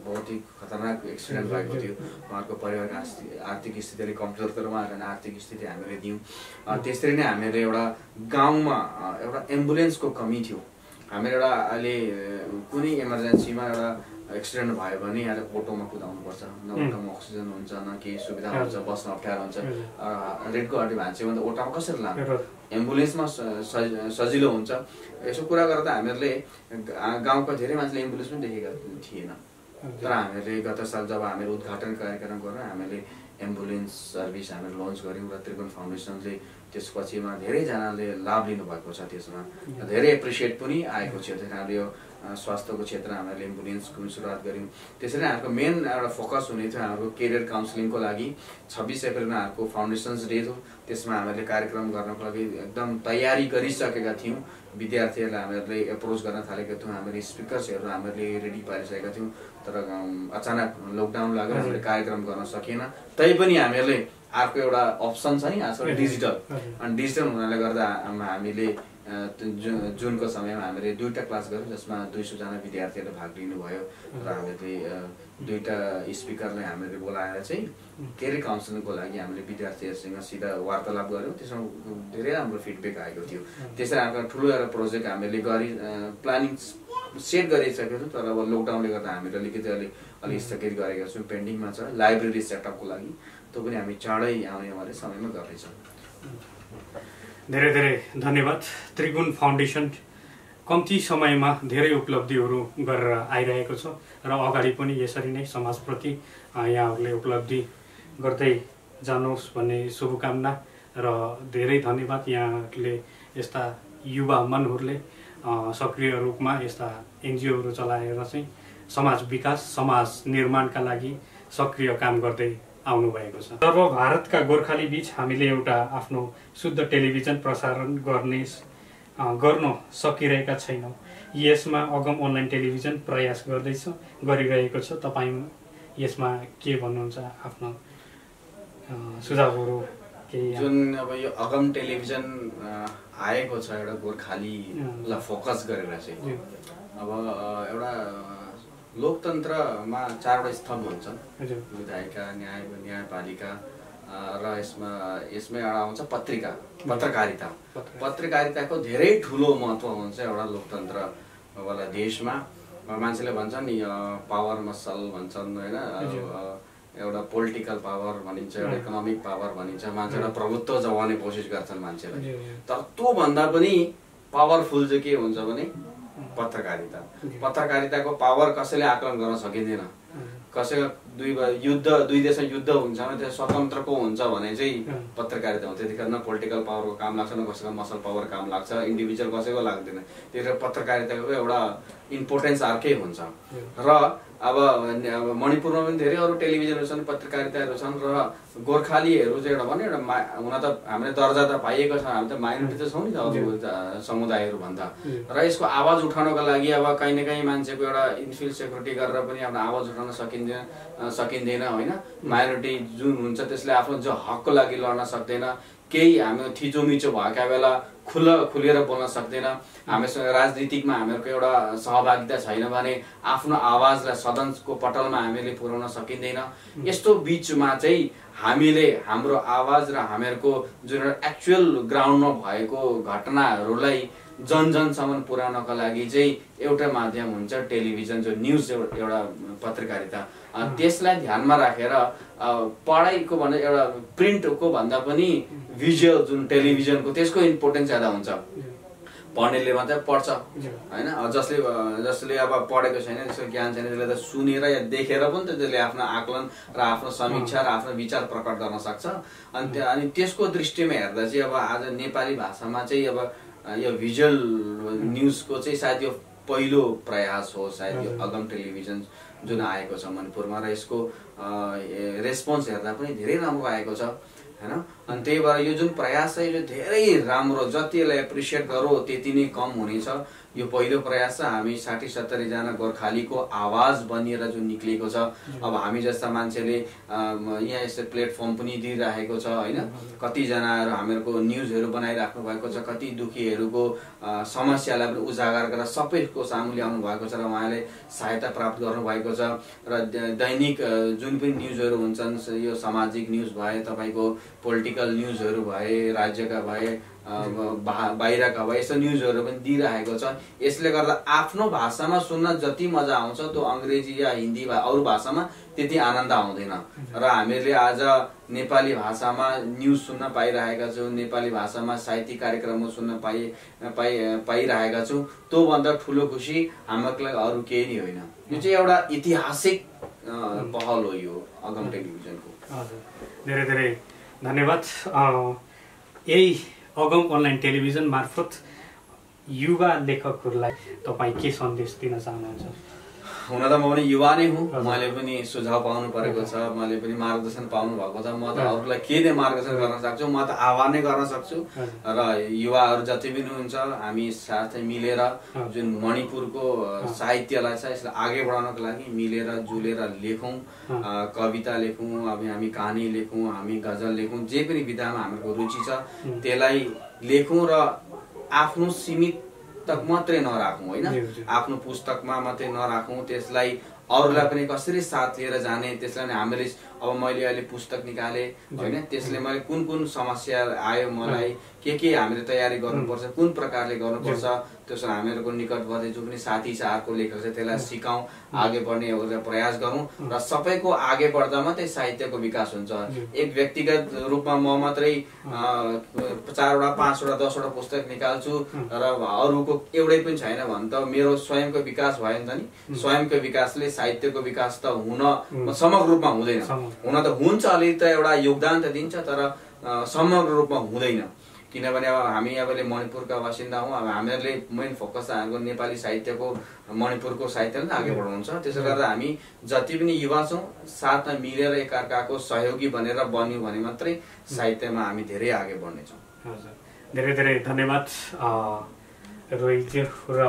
बहुत ही खतरनाक एक्सिडेन्ट भएको थियो, उहाँको परिवारको आर्थिक स्थिति अलिक कमजोर थियो र उहाँहरूको आर्थिक स्थिति हामीले दियौँ। त्यसरी नै हामीले एउटा गाउँमा एउटा एम्बुलेन्सको कमी थियो। हामीले एउटा अहिले कुनै इमर्जेन्सीमा एउटा एक्सिडेन्ट भयो भने अहिले अटोमा कुदाउनुपर्छ, न अटोमा अक्सिजन हुन्छ, न केही सुविधा हुन्छ, बस्न अप्ठ्यारो हुन्छ। रेडको हड्डी भाँच्यो भने त ओटामा कसरी लाने, एम्बुलेन्समा सजिलो हुन्छ। यसो कुरा गर्दा हामीहरूले गाउँका धेरै मान्छेले एम्बुलेन्स पनि देखेका थिएन। तर हामीले गत साल जब हामीले उद्घाटन कार्यक्रम गरेर हामीले एम्बुलेन्स सर्भिस हामीले लन्च गऱ्यौँ र त्रिगुण फाउन्डेसनले त्यसपछिमा धेरैजनाले लाभ लिनुभएको छ। त्यसमा धेरै एप्रिसिएट पनि आएको छ। त्यसरी हामीले यो स्वास्थ्यको क्षेत्रमा हामीले एम्बुलेन्सको सुरुवात गऱ्यौँ। त्यसरी हाम्रो मेन एउटा फोकस हुने थियो हाम्रो केरियर काउन्सिलिङको लागि। 26 अप्रिलमा हाम्रो फाउन्डेसन्स डे थियो, त्यसमा हामीले कार्यक्रम गर्नको लागि एकदम तयारी गरिसकेका थियौँ। विद्यार्थीहरूलाई हामीहरूले एप्रोच गर्न थालेका थियौँ, हामीले स्पिकर्सहरू हामीले रेडी पारिसकेका थियौँ। तर अचानक लकडाउन लाग्यो, हामीले कार्यक्रम गर्न सकिएन। तैपनि हामीहरूले अर्को एउटा अप्सन छ नि आजकल डिजिटल, अनि डिजिटल हुनाले गर्दा हामीले जुनको समयमा हामीले 2टा क्लास गऱ्यौँ जसमा 200 जना विद्यार्थीहरूले भाग लिनुभयो। र हामीले 2टा स्पिकरलाई हामीले बोलाएर चाहिँ केरियर काउन्सिलिङको लागि हामीले विद्यार्थीहरूसँग सिधा वार्तालाप गऱ्यौँ। त्यसमा धेरै राम्रो फिडब्याक आएको थियो। त्यसरी हाम्रो ठुलो एउटा प्रोजेक्ट हामीले गरी प्लानिङ सेट गरिसकेको छु, तर अब लकडाउनले गर्दा हामीले अलिकति अलि स्थगित गरेका छौँ, पेन्डिङमा छ। लाइब्रेरी सेटअपको लागि त्यो पनि हामी चाँडै आउनेवाला समयमा गर्नेछौँ। धेरै धेरै धन्यवाद। त्रिगुण फाउन्डेसन कम्ती समयमा धेरै उपलब्धिहरू गरेर आइरहेको छ र अगाडि पनि यसरी नै समाजप्रति यहाँहरूले उपलब्धि गर्दै जानुहोस् भन्ने शुभकामना र धेरै धन्यवाद। यहाँहरूले यस्ता युवा मनहरूले सक्रिय रूपमा यस्ता एनजिओहरू चलाएर चाहिँ समाज विकास समाज निर्माणका लागि सक्रिय काम गर्दै आउनुभएको छ। सर्वभारतका गोर्खाली बीच हामीले एउटा आफ्नो शुद्ध टेलिभिजन प्रसारण गर्न सकिरहेका छैनौँ। यसमा अगम अनलाइन टेलिभिजन प्रयास गरिरहेको छ। तपाईँ यसमा के भन्नुहुन्छ? आफ्नो सुझावहरू केही? जुन अब यो अगम टेलिभिजन आएको छ एउटा गोर्खालीलाई फोकस गरेर चाहिँ, अब एउटा लोकतन्त्रमा 4वटा स्तम्भ हुन्छन्, विधायिका, न्यायपालिका र यसमा एउटा आउँछ पत्रकारिता। पत्रकारिताको धेरै ठुलो महत्त्व हुन्छ एउटा लोकतन्त्र वाला देशमा। मान्छेले भन्छन् नि पावर मसल भन्छन् होइन, एउटा पोलिटिकल पावर भनिन्छ, एउटा इकोनोमिक पावर भनिन्छ, मान्छेलाई प्रभुत्व जमाउने कोसिस गर्छन् मान्छेलाई। तर त्योभन्दा पनि पावरफुल चाहिँ के हुन्छ भने पत्रकारिताको पावर कसैले आकलन गर्न सकिँदैन। कसैको दुई देशमा युद्ध हुन्छ भने त्यो स्वतन्त्रको हुन्छ भने चाहिँ पत्रकारिता हुन्छ। त्यतिखेर न पोलिटिकल पावरको काम लाग्छ, न कसैको मसल पावर काम लाग्छ, इन्डिभिजुअल कसैको लाग्दैन। त्यतिखेर पत्रकारिताको एउटा इम्पोर्टेन्स अर्कै हुन्छ। र अब मणिपुरमा पनि धेरै अरू टेलिभिजनहरू छन्, पत्रकारिताहरू छन्, र गोर्खालीहरू चाहिँ एउटा भने हुन त हामीले दर्जा त पाइएको छ, हामी त माइनोरिटी त छौँ नि त अरू समुदायहरू भन्दा। र यसको आवाज उठाउनको लागि अब कहीँ न कहीँ मान्छेको एउटा इन्फिल सेक्युरिटी गरेर पनि आफ्नो आवाज उठाउन सकिँदैन होइन। माइनोरिटी जुन हुन्छ त्यसले आफ्नो जो हकको लागि लड्न सक्दैन। केही हामी थिचोमिचो भएका बेला खुलेर बोल्न सक्दैन। हामीसँग राजनीतिकमा हामीहरूको एउटा सहभागिता छैन भने आफ्नो आवाजलाई सदनको पटलमा हामीले पुर्याउन सकिँदैन। यस्तो बिचमा चाहिँ हामीले हाम्रो आवाज र हामीहरूको जुन एक्चुअल ग्राउन्डमा भएको घटनाहरूलाई जनसम्म पुर्याउनका लागि चाहिँ एउटा माध्यम हुन्छ टेलिभिजन, जो न्युज एउटा पत्रकारिता। त्यसलाई ध्यानमा राखेर पढाइको भन्दा एउटा प्रिन्टको भन्दा पनि भिजुअल जुन टेलिभिजनको त्यसको इम्पोर्टेन्स ज्यादा हुन्छ। पढ्नेले मात्रै पढ्छ होइन, जसले अब पढेको छैन, त्यसको ज्ञान छैन, त्यसले त सुनेर या देखेर पनि त त्यसले आफ्नो आकलन र आफ्नो समीक्षा र आफ्नो विचार प्रकट गर्न सक्छ। अनि त्यसको दृष्टिमा हेर्दा चाहिँ अब आज नेपाली भाषामा चाहिँ अब यो भिजुअल न्युजको चाहिँ सायद यो पहिलो प्रयास हो सायद यो अगम टेलिभिजन जुन आएको छ मणिपुरमा। र यसको रेस्पोन्स हेर्दा पनि धेरै राम्रो आएको छ हैन। अनि त्यही भएर यो जुन प्रयास छ यो धेरै राम्रो, जति यसलाई एप्रिसिएट गरौँ त्यति नै कम हुनेछ। यो पहिलो प्रयास छ। हामी 60-70 जना गोर्खालीको आवाज बनिएर जुन निक्लिएको छ। अब हामी जस्ता मान्छेले यहाँ यस्तो प्लेटफर्म पनि दिइरहेको छ होइन। कतिजनाहरू हामीहरूको न्युजहरू बनाइराख्नु भएको छ, कति दुखीहरूको समस्यालाई पनि उजागर गरेर सबैको सामु ल्याउनु भएको छ र उहाँले सहायता प्राप्त गर्नुभएको छ। र दैनिक जुन पनि न्युजहरू हुन्छन्, यो सामाजिक न्युज भए, तपाईँको पोलिटिकल न्युजहरू भए, राज्यका भए, बाहिरका भए, यस्तो न्युजहरू पनि दिइरहेको छ। यसले गर्दा आफ्नो भाषामा सुन्न जति मजा आउँछ त्यो अङ्ग्रेजी या हिन्दी अरू भाषामा त्यति आनन्द आउँदैन। र हामीले आज नेपाली भाषामा न्युज सुन्न पाइरहेका छौँ, नेपाली भाषामा साहित्यिक कार्यक्रमहरू सुन्न पाइरहेका छौँ। त्योभन्दा ठुलो खुसी हाम्रो लागि अरू केही नै होइन। यो चाहिँ एउटा ऐतिहासिक पहल हो यो अगम टेलिभिजनको। धेरै धेरै धन्यवाद। यही अगम अनलाइन टेलिभिजन मार्फत युवा लेखकहरूलाई तपाईँ के सन्देश दिन चाहनुहुन्छ? हुन त म पनि युवा नै हुँ, मैले पनि सुझाव पाउनु परेको छ, मैले पनि मार्गदर्शन पाउनु भएको छ। म त अरूलाई के नै मार्गदर्शन गर्न सक्छु, म त आह्वान नै गर्न सक्छु। र युवाहरू जति पनि हुनुहुन्छ हामी साथै मिलेर जुन मणिपुरको साहित्यलाई छ यसलाई अघि बढाउनको लागि मिलेर जुलेर लेखौँ, कविता लेखौँ, अब हामी कहानी लेखौँ, हामी गजल लेखौँ, जे पनि विधामा हाम्रो रुचि छ त्यसलाई लेखौँ। र आफ्नो सीमित तक मात्रै नराखौँ होइन, आफ्नो पुस्तकमा मात्रै नराखौँ, त्यसलाई अरूलाई पनि कसरी साथ लिएर जाने, त्यसलाई नै हामीले अब मैले अहिले पुस्तक निकालेँ होइन, त्यसले मैले कुन कुन समस्या आयो मलाई, के हामीले तयारी गर्नुपर्छ, कुन प्रकारले गर्नुपर्छ, त्यसो हामीहरूको निकटवर्ती जो पनि साथी छ अर्को लेखक छ त्यसलाई सिकाउँ, आगे बढ्ने एउटा प्रयास गरौँ र सबैको आगे बढ्दा मात्रै साहित्यको विकास हुन्छ। एक व्यक्तिगत रूपमा म मात्रै 4वटा 5वटा 10वटा पुस्तक निकाल्छु र अरूको एउटै पनि छैन भने त मेरो स्वयंको विकास भयो नि त नि। स्वयंको विकासले साहित्यको विकास त हुन समग्र रूपमा हुँदैन, हुन त हुन्छ अलिकति त एउटा योगदान त दिन्छ तर समग्र रूपमा हुँदैन। किनभने अब हामी अबले मणिपुरका बासिन्दा हौँ, अब हामीहरूले मेन फोकस हाम्रो नेपाली साहित्यको मणिपुरको साहित्यलाई अघि बढाउनु छ। त्यसो गर्दा हामी जति पनि युवा छौँ साथमा मिलेर एकअर्काको सहयोगी बनेर बन्यौँ भने मात्रै साहित्यमा हामी धेरै अघि बढ्नेछौँ। हजुर, धेरै धेरै धन्यवाद रोहितज्यू। र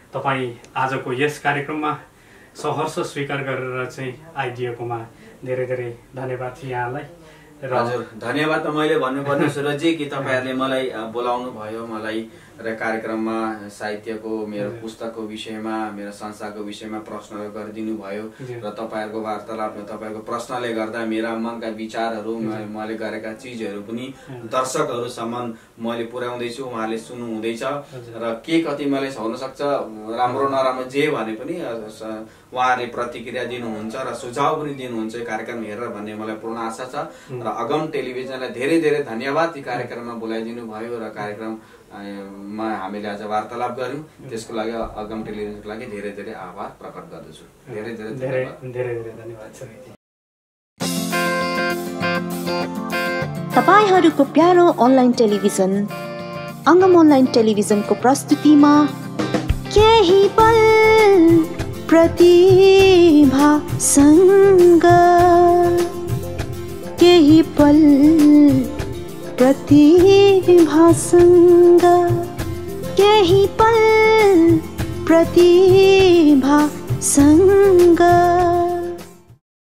तपाईँ आजको यस कार्यक्रममा सहर्ष स्वीकार गरेर चाहिँ आइदिएकोमा धेरै धेरै धन्यवाद यहाँलाई। हजुर, धन्यवाद त मैले भन्नुपर्ने सुरजी कि तपाईँहरूले मलाई बोलाउनु भयो, मलाई र कार्यक्रममा साहित्यको मेरो पुस्तकको विषयमा मेरो संस्थाको विषयमा प्रश्नहरू गरिदिनु भयो र तपाईँहरूको वार्तालाप तपाईँको प्रश्नले गर्दा मेरा मनका विचारहरू मैले गरेका चिजहरू पनि दर्शकहरूसम्म मैले पुर्याउँदैछु, उहाँले सुन्नु हुँदैछ र के कति मैले हुनसक्छ राम्रो नराम्रो जे भने पनि उहाँहरूले प्रतिक्रिया दिनुहुन्छ र सुझाव पनि दिनुहुन्छ यो कार्यक्रम हेरेर भन्ने मलाई पूर्ण आशा छ। र अगम टेलिभिजनलाई धेरै धेरै धन्यवाद यी कार्यक्रममा बोलाइदिनु भयो र कार्यक्रममा हामीले आज वार्तालाप गर्यौँ, त्यसको लागि अगम टेलिभिजनको लागि धेरै धेरै आभार प्रकट गर्दछु। धेरै धेरै धन्यवाद। तपाईहरूको प्यारो अनलाइन टेलिभिजन अङ्गम अनलाइन टेलिभिजनको प्रस्तुतिमा केही पल प्रतिभासँग, केही पल प्रतिभासँग, केही पल प्रतिभासँग।